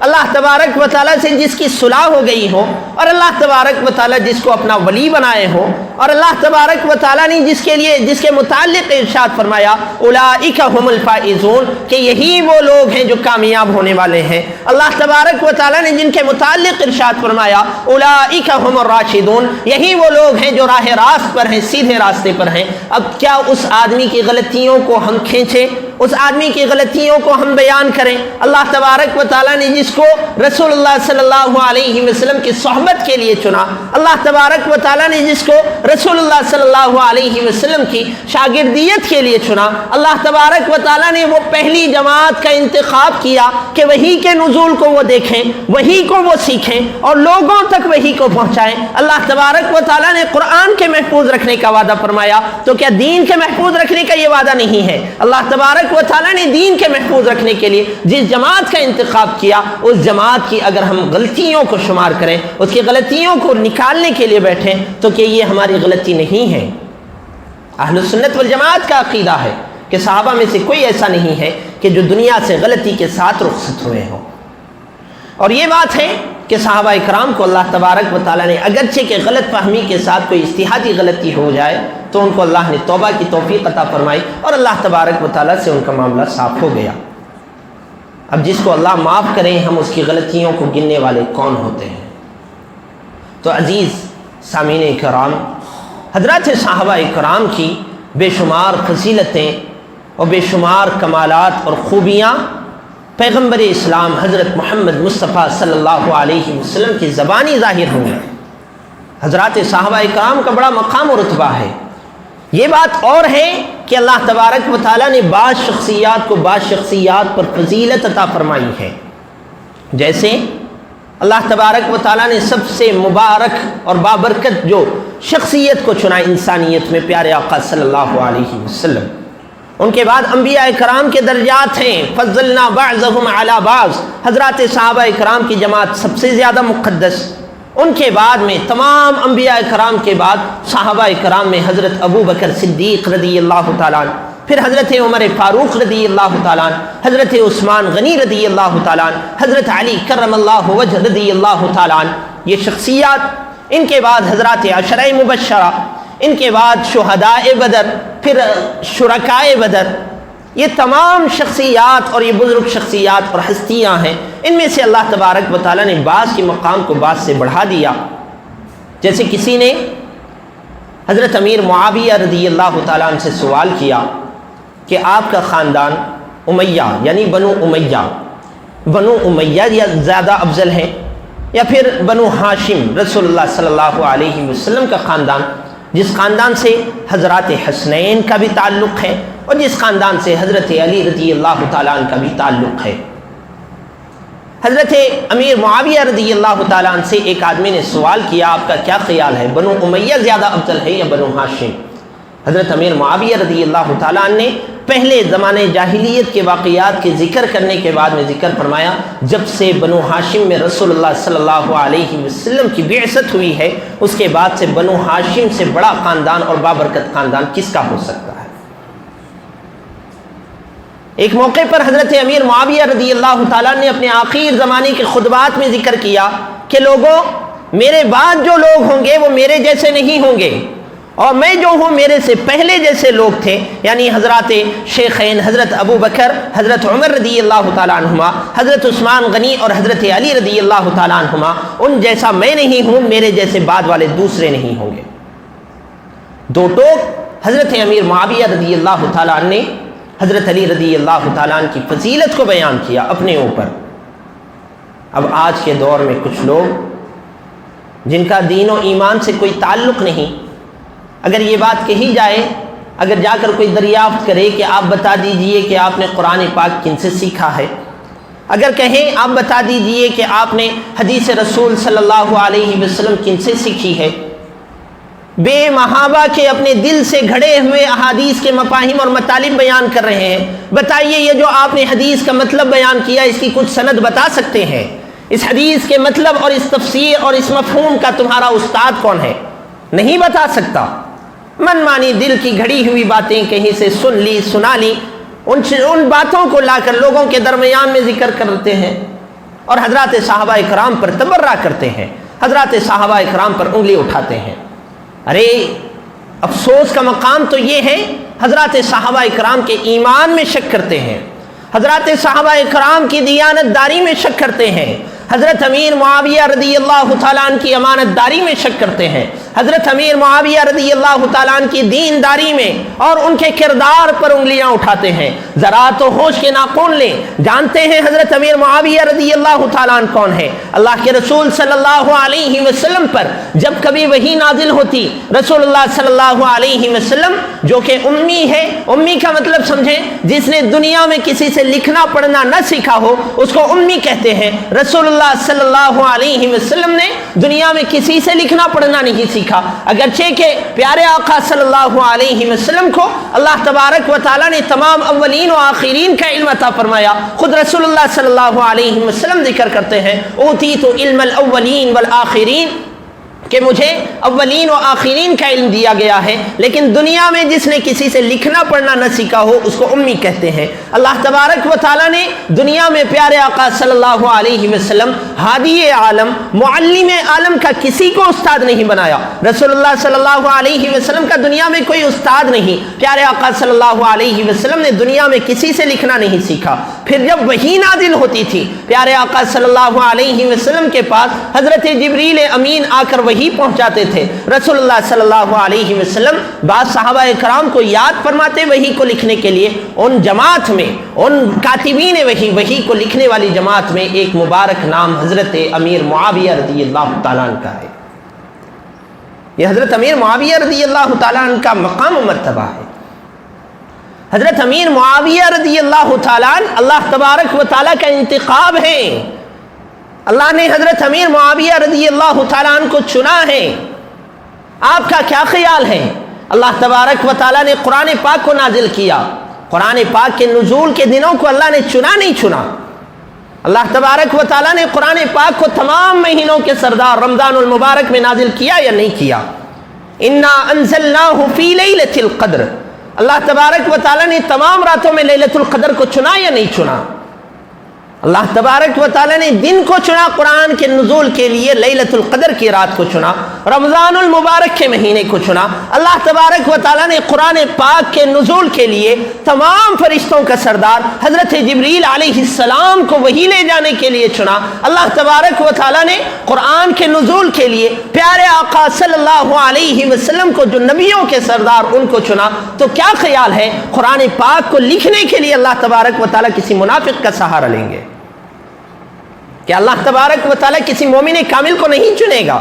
اللہ تبارک و تعالیٰ سے جس کی صلح ہو گئی ہو، اور اللہ تبارک و تعالیٰ جس کو اپنا ولی بنائے ہو، اور اللہ تبارک و تعالیٰ نے جس کے متعلق ارشاد فرمایا اولئک هم الفائزون، کہ یہی وہ لوگ ہیں جو کامیاب ہونے والے ہیں۔ اللہ تبارک و تعالیٰ نے جن کے متعلق ارشاد فرمایا اولئک هم الراشدون، یہی وہ لوگ ہیں جو راہ راست پر ہیں، سیدھے راستے پر ہیں۔ اب کیا اس آدمی کی غلطیوں کو ہم کھینچیں، اس آدمی کی غلطیوں کو ہم بیان کریں؟ اللہ تبارک و تعالیٰ نے جس کو رسول اللہ صلی اللہ علیہ وسلم کی صحبت کے لیے چنا، اللہ تبارک و تعالیٰ نے جس کو رسول اللہ صلی اللہ علیہ وسلم کی شاگردیت کے لیے چنا، اللہ تبارک و تعالیٰ نے وہ پہلی جماعت کا انتخاب کیا کہ وحی کے نزول کو وہ دیکھیں، وحی کو وہ سیکھیں اور لوگوں تک وحی کو پہنچائیں۔ اللہ تبارک و تعالیٰ نے قرآن کے محفوظ رکھنے کا وعدہ فرمایا، تو کیا دین کے محفوظ رکھنے کا یہ وعدہ نہیں ہے؟ اللہ تبارک و تعالیٰ نے دین کے محفوظ رکھنے کے لیے جس جماعت کا انتخاب کیا، اس جماعت کی اگر ہم غلطیوں کو شمار کریں، اس کی غلطیوں کو نکالنے کے لیے بیٹھیں، تو کہ یہ ہماری غلطی نہیں ہے۔ اہل سنت والجماعت کا عقیدہ ہے کہ صحابہ میں سے کوئی ایسا نہیں ہے کہ جو دنیا سے غلطی کے ساتھ رخصت ہوئے ہوں، اور یہ بات ہے کہ صحابہ اکرام کو اللہ تبارک و تعالیٰ نے اگرچہ کہ غلط فہمی کے ساتھ کوئی اجتہادی غلطی ہو جائے تو ان کو اللہ نے توبہ کی توفیق عطا فرمائی اور اللہ تبارک و تعالیٰ سے ان کا معاملہ صاف ہو گیا۔ اب جس کو اللہ معاف کریں، ہم اس کی غلطیوں کو گننے والے کون ہوتے ہیں؟ تو عزیز سامعین کرام، حضرات صحابہ اکرام کی بے شمار فضیلتیں اور بے شمار کمالات اور خوبیاں پیغمبر اسلام حضرت محمد مصطفیٰ صلی اللہ علیہ وسلم کی زبانی ظاہر ہوئی۔ حضرات صحابہ اکرام کا بڑا مقام و رتبہ ہے۔ یہ بات اور ہے کہ اللہ تبارک و تعالیٰ نے بعض شخصیات پر فضیلت عطا فرمائی ہے، جیسے اللہ تبارک و تعالیٰ نے سب سے مبارک اور بابرکت جو شخصیت کو چنا انسانیت میں، پیارے آقا صلی اللہ علیہ وسلم۔ ان کے بعد انبیاء کرام کے درجات ہیں، فضلنا بعضهم علی بعض، حضرات صحابہ کرام کی جماعت سب سے زیادہ مقدس۔ ان کے بعد میں تمام انبیاء کرام کے بعد صحابہ کرام میں حضرت ابو بکر صدیق رضی اللہ تعالیٰ عنہ، پھر حضرت عمر فاروق رضی اللہ تعالیٰ عنہ، حضرت عثمان غنی رضی اللہ تعالیٰ عنہ، حضرت علی کرم اللہ وجہ رضی اللہ تعالیٰ عنہ، یہ شخصیات۔ ان کے بعد حضرات عشرہ مبشرہ، ان کے بعد شہداء بدر، پھر شرکائے بدر۔ یہ تمام شخصیات اور یہ بزرگ شخصیات اور ہستیاں ہیں، ان میں سے اللہ تبارک و تعالیٰ نے بعض کے مقام کو بعض سے بڑھا دیا۔ جیسے کسی نے حضرت امیر معاویہ رضی اللہ تعالیٰ عنہ سے سوال کیا کہ آپ کا خاندان امیہ یعنی بنو امیہ یا زیادہ افضل ہے، یا پھر بنو ہاشم رسول اللہ صلی اللہ علیہ وسلم کا خاندان، جس خاندان سے حضرات حسنین کا بھی تعلق ہے اور جس خاندان سے حضرت علی رضی اللہ تعالیٰ عنہ کا بھی تعلق ہے۔ حضرت امیر معاویہ رضی اللہ تعالیٰ عنہ سے ایک آدمی نے سوال کیا، آپ کا کیا خیال ہے، بنو امیہ زیادہ افضل ہے یا بنو ہاشم؟ حضرت امیر معاویہ رضی اللہ تعالیٰ عنہ نے پہلے زمانے جاہلیت کے واقعات کے ذکر کرنے کے بعد میں ذکر فرمایا، جب سے بنو ہاشم میں رسول اللہ صلی اللہ علیہ وسلم کی بعثت ہوئی ہے، اس کے بعد سے بنو ہاشم سے بڑا خاندان اور بابرکت خاندان کس کا ہو سکتا ہے؟ ایک موقع پر حضرت امیر معاویہ رضی اللہ تعالیٰ نے اپنے آخر زمانے کے خطبات میں ذکر کیا کہ لوگوں، میرے بعد جو لوگ ہوں گے وہ میرے جیسے نہیں ہوں گے، اور میں جو ہوں میرے سے پہلے جیسے لوگ تھے، یعنی حضرات شیخین حضرت ابو بکر، حضرت عمر رضی اللہ تعالیٰ عنہما، حضرت عثمان غنی اور حضرت علی رضی اللہ تعالیٰ عنہما، ان جیسا میں نہیں ہوں، میرے جیسے بعد والے دوسرے نہیں ہوں گے۔ دو ٹوک حضرت امیر معاویہ رضی اللہ تعالیٰ عنہ نے حضرت علی رضی اللہ تعالیٰ عنہ کی فضیلت کو بیان کیا اپنے اوپر۔ اب آج کے دور میں کچھ لوگ جن کا دین و ایمان سے کوئی تعلق نہیں، اگر یہ بات کہی جائے، اگر جا کر کوئی دریافت کرے کہ آپ بتا دیجئے کہ آپ نے قرآن پاک کن سے سیکھا ہے، اگر کہیں آپ بتا دیجئے کہ آپ نے حدیث رسول صلی اللہ علیہ وسلم کن سے سیکھی ہے؟ بے محابہ کے اپنے دل سے گھڑے ہوئے احادیث کے مفاہیم اور مطالب بیان کر رہے ہیں، بتائیے یہ جو آپ نے حدیث کا مطلب بیان کیا اس کی کچھ سند بتا سکتے ہیں؟ اس حدیث کے مطلب اور اس تفسیر اور اس مفہوم کا تمہارا استاد کون ہے؟ نہیں بتا سکتا۔ من مانی دل کی گھڑی ہوئی باتیں کہیں سے سن لی سنا لی، ان باتوں کو لا کر لوگوں کے درمیان میں ذکر کرتے ہیں اور حضرات صحابہ اکرام پر تبرہ کرتے ہیں، حضرات صحابہ اکرام پر انگلی اٹھاتے ہیں۔ ارے افسوس کا مقام تو یہ ہے، حضرات صحابہ اکرام کے ایمان میں شک کرتے ہیں، حضرات صحابہ اکرام کی دیانت داری میں شک کرتے ہیں، حضرت امیر معاویہ رضی اللہ تعالیٰ عنہ کی امانت داری میں شک کرتے ہیں، حضرت امیر معاویہ رضی اللہ تعالیٰ عنہ کی دین داری میں اور ان کے کردار پر انگلیاں اٹھاتے ہیں۔ ذرا تو ہوش کے ناخن لیں، جانتے ہیں حضرت امیر معاویہ رضی اللہ تعالیٰ عنہ کون ہے؟ اللہ کے رسول صلی اللہ علیہ وسلم پر جب کبھی وحی نازل ہوتی، رسول اللہ صلی اللہ علیہ وسلم جو کہ امی ہے، امی کا مطلب سمجھیں جس نے دنیا میں کسی سے لکھنا پڑھنا نہ سیکھا ہو اس کو امی کہتے ہیں۔ رسول اللہ صلی اللہ علیہ وسلم نے دنیا میں کسی سے لکھنا پڑھنا نہیں سیکھا، اگرچہ کہ پیارے آقا صلی اللہ علیہ وسلم کو اللہ تبارک و تعالیٰ نے تمام اولین و آخرین کا علم عطا فرمایا۔ خود رسول اللہ صلی اللہ علیہ وسلم ذکر کرتے ہیں اوتیت علم الاولین والآخرین، کہ مجھے اولین و آخرین کا علم دیا گیا ہے، لیکن دنیا میں جس نے کسی سے لکھنا پڑھنا نہ سیکھا ہو اس کو امی کہتے ہیں۔ اللہ تبارک و تعالیٰ نے دنیا میں پیارے آقا صلی اللہ علیہ وسلم ہادی عالم معلم عالم کا کسی کو استاد نہیں بنایا۔ رسول اللہ صلی اللہ علیہ وسلم کا دنیا میں کوئی استاد نہیں، پیارے آقا صلی اللہ علیہ وسلم نے دنیا میں کسی سے لکھنا نہیں سیکھا۔ پھر جب وحی نازل ہوتی تھی پیارے آقا صلی اللہ علیہ وسلم کے پاس حضرت جبریل امین آ کر وحی پہنچاتے تھے۔ رسول اللہ صلی اللہ علیہ وسلم بعض صحابہ کرام کو یاد فرماتے وحی کو لکھنے کے لیے، ان جماعت میں ان کاتبین وحی کو لکھنے والی جماعت میں ایک مبارک نام حضرت امیر معاویہ رضی اللہ تعالیٰ عنہ کا ہے۔ یہ حضرت امیر معاویہ رضی اللہ تعالیٰ عنہ کا مقام و مرتبہ ہے۔ حضرت امیر معاویہ رضی اللہ تعالیٰ عنہ اللہ تبارک و تعالیٰ کا انتخاب ہے۔ اللہ نے حضرت امیر معاویہ رضی اللہ تعالیٰ عنہ کو چنا ہے۔ آپ کا کیا خیال ہے؟ اللہ تبارک و تعالیٰ نے قرآن پاک کو نازل کیا، قرآن پاک کے نزول کے دنوں کو اللہ نے چنا نہیں چنا؟ اللہ تبارک و تعالیٰ نے قرآن پاک کو تمام مہینوں کے سردار رمضان المبارک میں نازل کیا یا نہیں کیا؟ انا انزلناہ فی لیلۃ القدر، اللہ تبارک و تعالیٰ نے تمام راتوں میں لیلۃ القدر کو چنا یا نہیں چنا؟ اللہ تبارک و تعالیٰ نے دن کو چنا قرآن کے نزول کے لیے، لیلۃ القدر کی رات کو چنا، رمضان المبارک کے مہینے کو چنا۔ اللہ تبارک و تعالیٰ نے قرآن پاک کے نزول کے لیے تمام فرشتوں کا سردار حضرت جبریل علیہ السلام کو وحی لے جانے کے لیے چنا۔ اللہ تبارک و تعالیٰ نے قرآن کے نزول کے لیے پیارے آقا صلی اللہ علیہ وسلم کو جو نبیوں کے سردار ان کو چنا۔ تو کیا خیال ہے قرآن پاک کو لکھنے کے لیے اللہ تبارک و تعالیٰ کسی منافق کا سہارا لیں گے؟ کہ اللہ تبارک و تعالیٰ کسی مومن کامل کو نہیں چنے گا؟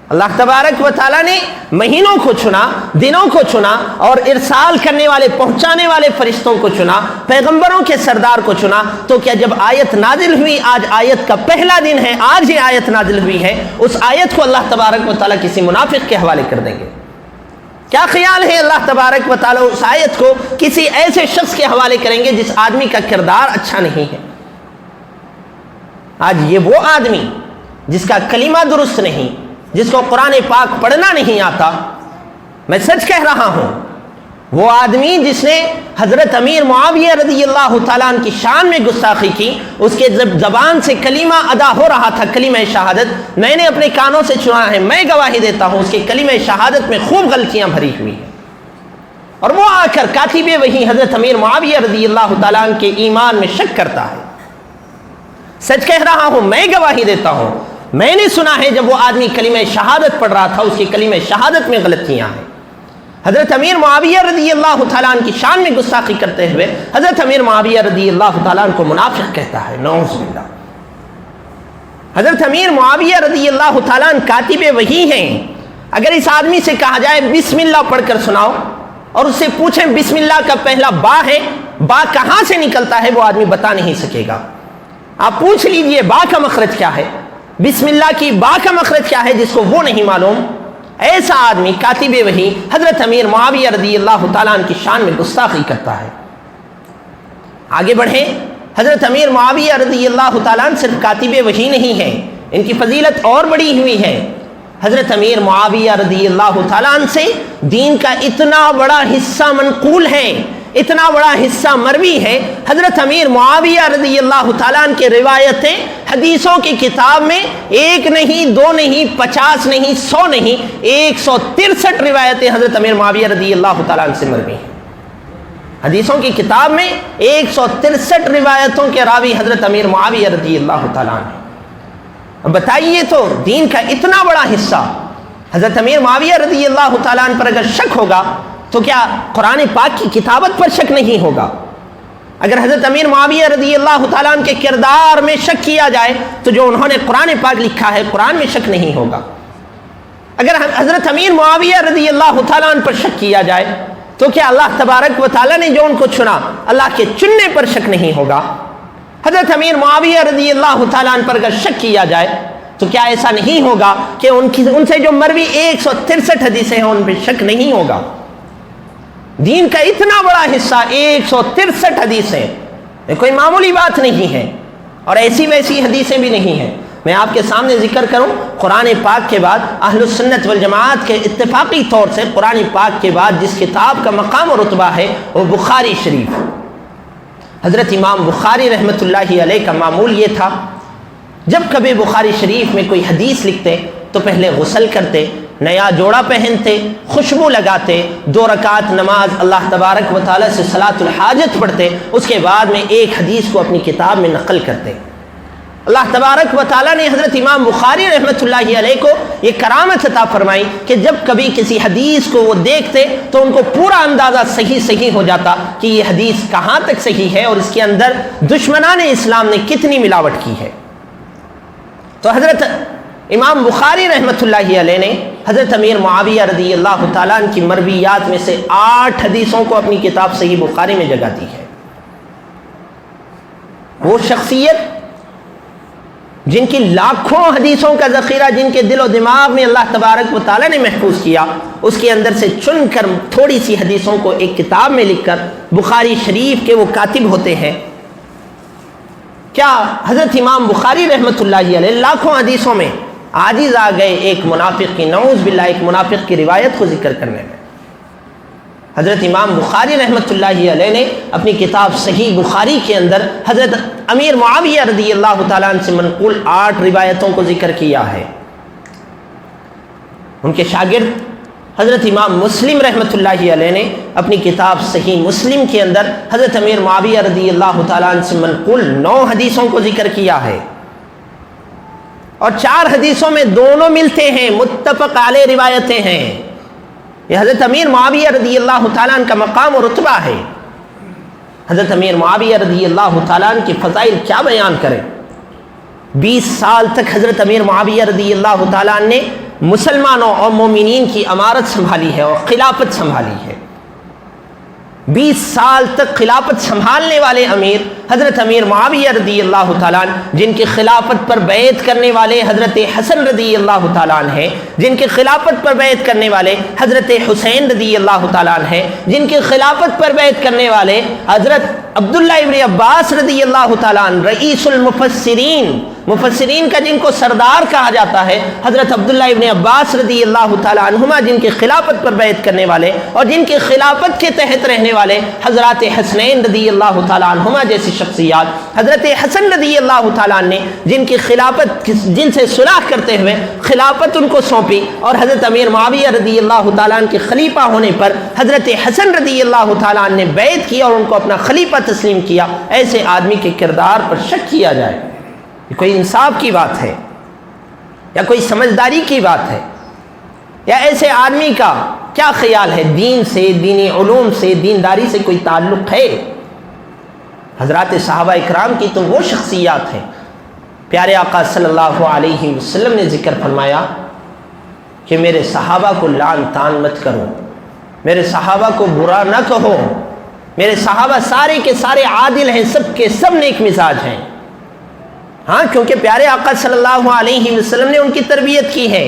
اللہ تبارک و تعالیٰ نے مہینوں کو چنا، دنوں کو چنا، اور ارسال کرنے والے پہنچانے والے فرشتوں کو چنا، پیغمبروں کے سردار کو چنا۔ تو کیا جب آیت نازل ہوئی، آج آیت کا پہلا دن ہے، آج یہ آیت نازل ہوئی ہے، اس آیت کو اللہ تبارک و تعالیٰ کسی منافق کے حوالے کر دیں گے؟ کیا خیال ہے اللہ تبارک و تعالیٰ اس آیت کو کسی ایسے شخص کے حوالے کریں گے جس آدمی کا کردار اچھا نہیں ہے؟ آج یہ وہ آدمی جس کا کلمہ درست نہیں، جس کو قرآن پاک پڑھنا نہیں آتا، میں سچ کہہ رہا ہوں، وہ آدمی جس نے حضرت امیر معاویہ رضی اللہ تعالیٰ عنہ کی شان میں گستاخی کی، اس کے زبان سے کلمہ ادا ہو رہا تھا، کلمہ شہادت، میں نے اپنے کانوں سے سنا ہے، میں گواہی دیتا ہوں اس کے کلمہ شہادت میں خوب غلطیاں بھری ہوئی ہیں، اور وہ آ کر کاتب وحی حضرت امیر معاویہ رضی اللہ تعالیٰ عنہ کے ایمان میں شک کرتا ہے۔ سچ کہہ رہا ہوں، میں گواہی دیتا ہوں، میں نے سنا ہے جب وہ آدمی کلمہ شہادت پڑھ رہا تھا اس کی کلمہ شہادت میں غلطیاں ہیں۔ حضرت امیر معاویہ رضی اللہ تعالیٰ عنہ کی شان میں گستاخی کرتے ہوئے حضرت امیر معاویہ رضی اللہ تعالیٰ عنہ کو منافق کہتا ہے، نعوذ باللہ۔ حضرت امیر معاویہ رضی اللہ تعالیٰ عنہ کاتب وحی ہیں۔ اگر اس آدمی سے کہا جائے بسم اللہ پڑھ کر سناؤ، اور اس سے پوچھیں بسم اللہ کا پہلا با ہے، با کہاں سے نکلتا ہے وہ آدمی بتا نہیں سکے گا. آپ پوچھ لیجئے با کا مخرج کیا ہے, بسم اللہ کی با کا مخرج کیا ہے, جس کو وہ نہیں معلوم, ایسا آدمی کاتب وحی حضرت امیر معاویہ رضی اللہ تعالیٰ عنہ کی شان میں گستاخی کرتا ہے. آگے بڑھیں. حضرت امیر معاویہ رضی اللہ تعالیٰ عنہ صرف کاتب وحی نہیں ہے, ان کی فضیلت اور بڑی ہوئی ہے. حضرت امیر معاویہ رضی اللہ تعالیٰ عنہ سے دین کا اتنا بڑا حصہ منقول ہے, اتنا بڑا حصہ مروی ہے. حضرت امیر معاویہ رضی اللہ تعالیٰ عنہ کے روایتیں حدیثوں کی کتاب میں 1 نہیں 2 نہیں 50 نہیں 100 نہیں 163 روایتیں حضرت امیر معاویہ رضی اللہ تعالیٰ عنہ سے مروی ہیں. حدیثوں کی کتاب میں 163 روایتوں کے راوی حضرت امیر معاویہ رضی اللہ تعالیٰ عنہ. اب بتائیے تو دین کا اتنا بڑا حصہ حضرت امیر معاویہ رضی اللہ تعالیٰ عنہ پر اگر شک ہوگا تو کیا قرآن پاک کی کتابت پر شک نہیں ہوگا؟ اگر حضرت امیر معاویہ رضی اللہ تعالیٰ عنہ کے کردار میں شک کیا جائے تو جو انہوں نے قرآن پاک لکھا ہے قرآن میں شک نہیں ہوگا. اگر حضرت امیر معاویہ رضی اللہ تعالیٰ عنہ پر شک کیا جائے تو کیا اللہ تبارک و تعالیٰ نے جو ان کو چنا اللہ کے چننے پر شک نہیں ہوگا؟ حضرت امیر معاویہ رضی اللہ تعالیٰ عنہ پر اگر شک کیا جائے تو کیا ایسا نہیں ہوگا کہ ان سے جو مروی 163 حدیثیں ہیں ان پہ شک نہیں ہوگا؟ دین کا اتنا بڑا حصہ 163 حدیثیں یہ کوئی معمولی بات نہیں ہے, اور ایسی ویسی حدیثیں بھی نہیں ہیں. میں آپ کے سامنے ذکر کروں, قرآن پاک کے بعد اہل السنت والجماعت کے اتفاقی طور سے قرآن پاک کے بعد جس کتاب کا مقام و رتبہ ہے وہ بخاری شریف. حضرت امام بخاری رحمۃ اللہ علیہ کا معمول یہ تھا, جب کبھی بخاری شریف میں کوئی حدیث لکھتے تو پہلے غسل کرتے, نیا جوڑا پہنتے, خوشبو لگاتے, 2 رکعت نماز اللہ تبارک و تعالیٰ سے صلاۃ الحاجت پڑھتے, اس کے بعد میں ایک حدیث کو اپنی کتاب میں نقل کرتے. اللہ تبارک و تعالیٰ نے حضرت امام بخاری رحمۃ اللہ علیہ کو یہ کرامت عطا فرمائی کہ جب کبھی کسی حدیث کو وہ دیکھتے تو ان کو پورا اندازہ صحیح ہو جاتا کہ یہ حدیث کہاں تک صحیح ہے اور اس کے اندر دشمنان اسلام نے کتنی ملاوٹ کی ہے. تو حضرت امام بخاری رحمۃ اللہ علیہ نے حضرت امیر معاویہ رضی اللہ تعالیٰ عنہ کی مرویات میں سے 8 حدیثوں کو اپنی کتاب صحیح بخاری میں جگہ دی ہے. وہ شخصیت جن کی لاکھوں حدیثوں کا ذخیرہ جن کے دل و دماغ میں اللہ تبارک و تعالیٰ نے محفوظ کیا, اس کے اندر سے چن کر تھوڑی سی حدیثوں کو ایک کتاب میں لکھ کر بخاری شریف کے وہ کاتب ہوتے ہیں. کیا حضرت امام بخاری رحمۃ اللہ علیہ لاکھوں حدیثوں میں عاجز آ گئے ایک منافق کی, نعوذ باللہ, ایک منافق کی روایت کو ذکر کرنے میں؟ حضرت امام بخاری رحمۃ اللہ علیہ نے اپنی کتاب صحیح بخاری کے اندر حضرت امیر معاویہ رضی اللہ تعالیٰ عنہ سے منقول 8 روایتوں کو ذکر کیا ہے. ان کے شاگرد حضرت امام مسلم رحمۃ اللہ علیہ نے اپنی کتاب صحیح مسلم کے اندر حضرت امیر معاویہ رضی اللہ تعالیٰ عنہ سے منقول 9 حدیثوں کو ذکر کیا ہے, اور 4 حدیثوں میں دونوں ملتے ہیں, متفق علیہ روایتیں ہیں. یہ حضرت امیر معاویہ رضی اللہ تعالیٰ عنہ کا مقام و رتبہ ہے. حضرت امیر معاویہ رضی اللہ تعالیٰ عنہ کی فضائل کیا بیان کریں. 20 سال تک حضرت امیر معاویہ رضی اللہ تعالیٰ عنہ نے مسلمانوں اور مومنین کی امارت سنبھالی ہے اور خلافت سنبھالی ہے. 20 سال تک خلافت سنبھالنے والے امیر حضرت امیر معاویہ رضی اللہ تعالیٰ عنہ, جن کی خلافت پر بیعت کرنے والے حضرت حسن رضی اللہ تعالیٰ عنہ ہیں, جن کی خلافت پر بیعت کرنے والے حضرت حسین رضی اللہ تعالیٰ عنہ ہیں, جن کی خلافت پر بیعت کرنے والے حضرت عبداللہ ابن عباس رضی اللہ تعالیٰ عنہ, رئیس المفسرین, مفسرین کا جن کو سردار کہا جاتا ہے, حضرت عبداللہ ابن عباس رضی اللہ تعالیٰ عنہما, جن کی خلافت پر بیعت کرنے والے اور جن کی خلافت کے تحت رہنے والے حضرات حسنین رضی اللہ تعالیٰ عنہما جیسی شخصیات, حضرت حسن رضی اللہ تعالیٰ عنہ نے جن کی خلافت, جن سے صلح کرتے ہوئے خلافت ان کو سونپی, اور حضرت امیر معاویہ رضی اللہ تعالیٰ عنہ کے خلیفہ ہونے پر حضرت حسن رضی اللہ تعالیٰ عنہ نے بیعت کی اور ان کو اپنا خلیفہ تسلیم کیا. ایسے آدمی کے کردار پر شک کیا جائے, یہ کوئی انصاف کی بات ہے یا کوئی سمجھداری کی بات ہے؟ یا ایسے آدمی کا کیا خیال ہے دین سے, دینی علوم سے, دینداری سے کوئی تعلق ہے؟ حضرات صحابہ اکرام کی تو وہ شخصیات ہیں. پیارے آقا صلی اللہ علیہ وسلم نے ذکر فرمایا کہ میرے صحابہ کو لعن طعن مت کرو, میرے صحابہ کو برا نہ کہو, میرے صحابہ سارے کے سارے عادل ہیں، سب کے سب نیک مزاج ہیں. ہاں، کیونکہ پیارے آقا صلی اللہ علیہ وسلم نے ان کی تربیت کی ہے.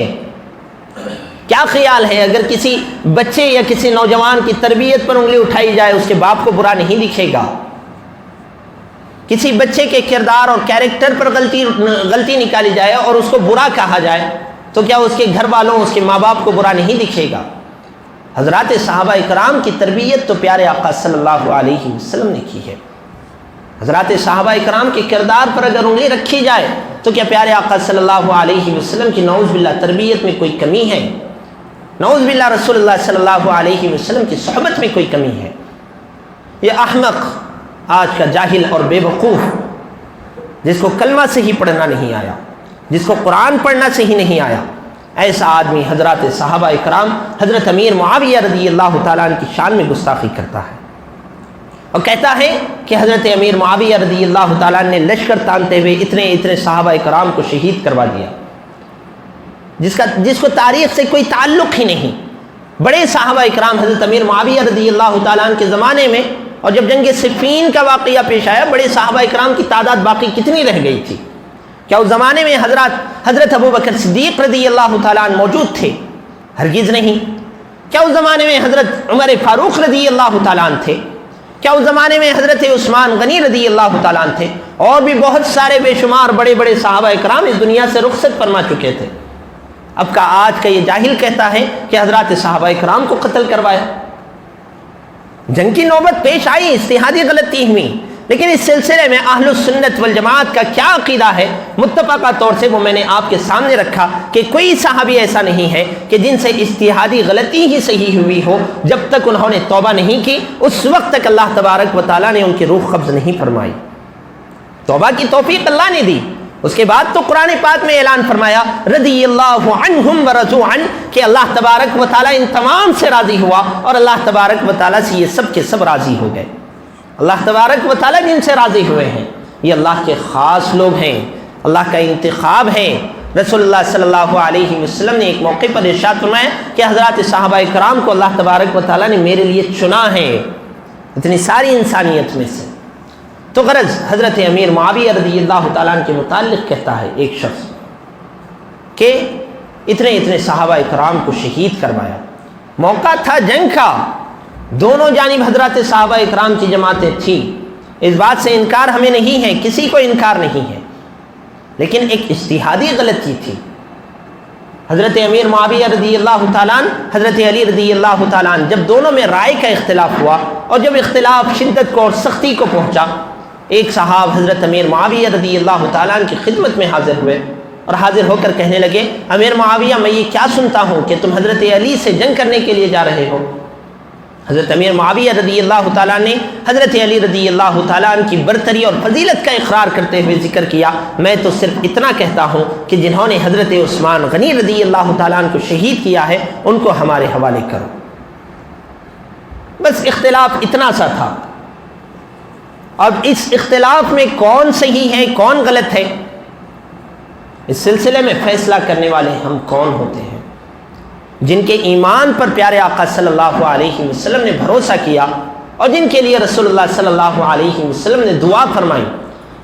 کیا خیال ہے اگر کسی بچے یا کسی نوجوان کی تربیت پر انگلی اٹھائی جائے اس کے باپ کو برا نہیں دکھے گا؟ کسی بچے کے کردار اور کیریکٹر پر غلطی نکالی جائے اور اس کو برا کہا جائے تو کیا اس کے گھر والوں، اس کے ماں باپ کو برا نہیں دکھے گا؟ حضرات صحابہ اکرام کی تربیت تو پیارے آقا صلی اللہ علیہ وسلم نے کی ہے. حضرات صحابہ اکرام کے کردار پر اگر انگلی رکھی جائے تو کیا پیارے آقا صلی اللہ علیہ وسلم کی نعوذ باللہ تربیت میں کوئی کمی ہے؟ نعوذ باللہ رسول اللہ صلی اللہ علیہ وسلم کی صحبت میں کوئی کمی ہے؟ یہ احمق، آج کا جاہل اور بے وقوف، جس کو کلمہ سے ہی پڑھنا نہیں آیا، جس کو قرآن پڑھنا سے ہی نہیں آیا، ایسا آدمی حضرات صحابہ اکرام، حضرت امیر معاویہ رضی اللہ تعالیٰ عنہ کی شان میں گستاخی کرتا ہے اور کہتا ہے کہ حضرت امیر معاویہ رضی اللہ تعالیٰ عنہ نے لشکر تانتے ہوئے اتنے صحابہ اکرام کو شہید کروا دیا، جس کو تاریخ سے کوئی تعلق ہی نہیں. بڑے صحابہ اکرام حضرت امیر معاویہ رضی اللہ تعالیٰ عنہ کے زمانے میں، اور جب جنگ صفین کا واقعہ پیش آیا، بڑے صحابہ اکرام کی تعداد باقی کتنی رہ گئی تھی؟ کیا اس زمانے میں حضرت ابو بکر صدیق رضی اللہ تعالیٰ عنہ موجود تھے؟ ہرگز نہیں. کیا اس زمانے میں حضرت عمر فاروق رضی اللہ تعالیٰ عنہ تھے؟ کیا اس زمانے میں حضرت عثمان غنی رضی اللہ تعالیٰ عنہ تھے؟ اور بھی بہت سارے بے شمار بڑے بڑے صحابہ اکرام اس دنیا سے رخصت فرما چکے تھے. اب آج کا یہ جاہل کہتا ہے کہ حضرات صحابہ اکرام کو قتل کروایا. جنگ کی نوبت پیش آئی، اجتہادی غلطی ہوئی، لیکن اس سلسلے میں اہل السنت والجماعت کا کیا عقیدہ ہے متفقہ طور سے وہ میں نے آپ کے سامنے رکھا کہ کوئی صحابی ایسا نہیں ہے کہ جن سے اجتہادی غلطی ہی صحیح ہوئی ہو. جب تک انہوں نے توبہ نہیں کی اس وقت تک اللہ تبارک و تعالیٰ نے ان کی روح قبض نہیں فرمائی. توبہ کی توفیق اللہ نے دی. اس کے بعد تو قرآن پاک میں اعلان فرمایا رضی اللہ عنہم ورضوا عنہ، کہ اللہ تبارک و تعالیٰ ان تمام سے راضی ہوا اور اللہ تبارک و تعالیٰ سے یہ سب کے سب راضی ہو گئے. اللہ تبارک و تعالیٰ جن سے راضی ہوئے ہیں یہ اللہ کے خاص لوگ ہیں، اللہ کا انتخاب ہے. رسول اللہ صلی اللہ علیہ وسلم نے ایک موقع پر ارشاد فرمایا کہ حضرات صحابہ کرام کو اللہ تبارک و تعالیٰ نے میرے لیے چنا ہے اتنی ساری انسانیت میں سے. تو غرض حضرت امیر معاویہ رضی اللہ تعالیٰ عنہ کے متعلق کہتا ہے ایک شخص کہ اتنے صحابہ کرام کو شہید کروایا. موقع تھا جنگ کا، دونوں جانب حضرات صحابہ اکرام کی جماعتیں تھیں، اس بات سے انکار ہمیں نہیں ہے، کسی کو انکار نہیں ہے، لیکن ایک اجتہادی غلطی تھی. حضرت امیر معاویہ رضی اللہ تعالیٰ عنہ، حضرت علی رضی اللہ تعالیٰ عنہ، جب دونوں میں رائے کا اختلاف ہوا اور جب اختلاف شدت کو اور سختی کو پہنچا، ایک صحاب حضرت امیر معاویہ رضی اللہ تعالیٰ عنہ کی خدمت میں حاضر ہوئے اور حاضر ہو کر کہنے لگے امیر معاویہ میں یہ کیا سنتا ہوں کہ تم حضرت علی سے جنگ کرنے کے لیے جا رہے ہو. حضرت امیر معاویہ رضی اللہ تعالیٰ نے حضرت علی رضی اللہ تعالیٰ عنہ کی برتری اور فضیلت کا اقرار کرتے ہوئے ذکر کیا میں تو صرف اتنا کہتا ہوں کہ جنہوں نے حضرت عثمان غنی رضی اللہ تعالیٰ عنہ کو شہید کیا ہے ان کو ہمارے حوالے کرو. بس اختلاف اتنا سا تھا. اب اس اختلاف میں کون صحیح ہے کون غلط ہے، اس سلسلے میں فیصلہ کرنے والے ہم کون ہوتے ہیں؟ جن کے ایمان پر پیارے آقا صلی اللہ علیہ وسلم نے بھروسہ کیا اور جن کے لیے رسول اللہ صلی اللہ علیہ وسلم نے دعا فرمائی.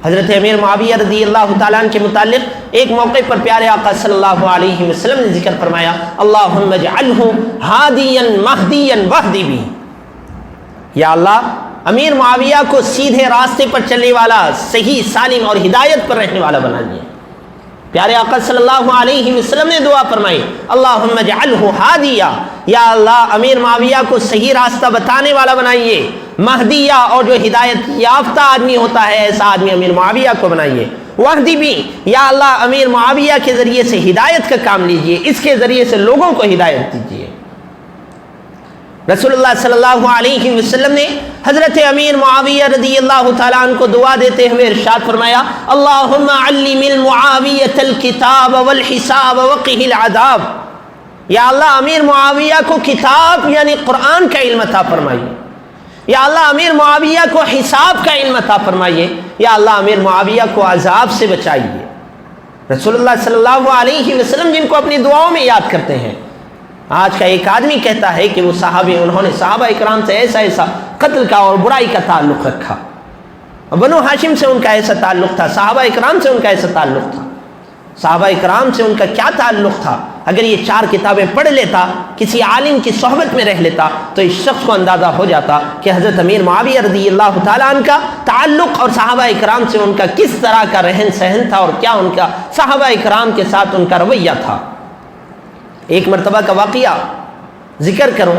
حضرت امیر معاویہ رضی اللہ تعالیٰ عنہ کے متعلق ایک موقع پر پیارے آقا صلی اللہ علیہ وسلم نے ذکر فرمایا اللہم اجعلہ ہادیا مہدیا واہدی بہ، یا اللہ امیر معاویہ کو سیدھے راستے پر چلنے والا، صحیح سالم اور ہدایت پر رہنے والا بنا دیا. پیارے آقا صلی اللہ علیہ وسلم نے دعا فرمائی اللہم اجعلہ ہادیا، یا اللہ امیر معاویہ کو صحیح راستہ بتانے والا بنائیے، مہدیہ اور جو ہدایت یافتہ آدمی ہوتا ہے ایسا آدمی امیر معاویہ کو بنائیے، واہدی بھی، یا اللہ امیر معاویہ کے ذریعے سے ہدایت کا کام لیجئے، اس کے ذریعے سے لوگوں کو ہدایت دیجئے. رسول اللہ صلی اللہ علیہ وسلم نے حضرت امیر معاویہ رضی اللہ تعالیٰ عنہ کو دعا دیتے ہوئے ارشاد فرمایا اللہم علم المعاویۃ الکتاب والحساب وقہ العذاب، یا اللہ امیر معاویہ کو کتاب یعنی قرآن کا علم عطا فرمائیے، یا اللہ امیر معاویہ کو حساب کا علم عطا فرمائیے، یا اللہ امیر معاویہ کو عذاب سے بچائیے. رسول اللہ صلی اللہ علیہ وسلم جن کو اپنی دعاؤں میں یاد کرتے ہیں. آج کا ایک آدمی کہتا ہے کہ وہ صحابی انہوں نے صحابہ اکرام سے ایسا قتل کا اور برائی کا تعلق رکھا. بنو ہاشم سے ان کا ایسا تعلق تھا, صحابہ اکرام سے ان کا ایسا تعلق تھا. صحابہ اکرام سے ان کا کیا تعلق تھا؟ اگر یہ 4 کتابیں پڑھ لیتا, کسی عالم کی صحبت میں رہ لیتا, تو اس شخص کو اندازہ ہو جاتا کہ حضرت امیر معاویہ رضی اللہ تعالیٰ عنہ کا تعلق اور صحابہ اکرام سے ان کا کس طرح کا رہن سہن تھا, اور کیا ان کا صحابہ اکرام کے ساتھ ان کا رویہ تھا. ایک مرتبہ کا واقعہ ذکر کروں.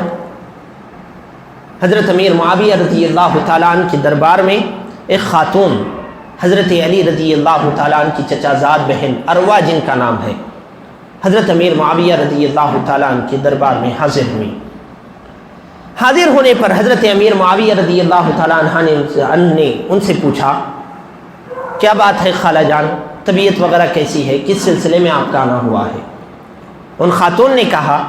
حضرت امیر معاویہ رضی اللہ تعالیٰ عنہ کے دربار میں ایک خاتون حضرت علی رضی اللہ تعالیٰ عنہ کی چچا زاد بہن اروا, جن کا نام ہے, حضرت امیر معاویہ رضی اللہ تعالیٰ عنہ کے دربار میں حاضر ہوئی. حاضر ہونے پر حضرت امیر معاویہ رضی اللہ تعالیٰ عنہ نے ان سے پوچھا, کیا بات ہے خالہ جان, طبیعت وغیرہ کیسی ہے, کس سلسلے میں آپ کا آنا ہوا ہے؟ ان خاتون نے کہا,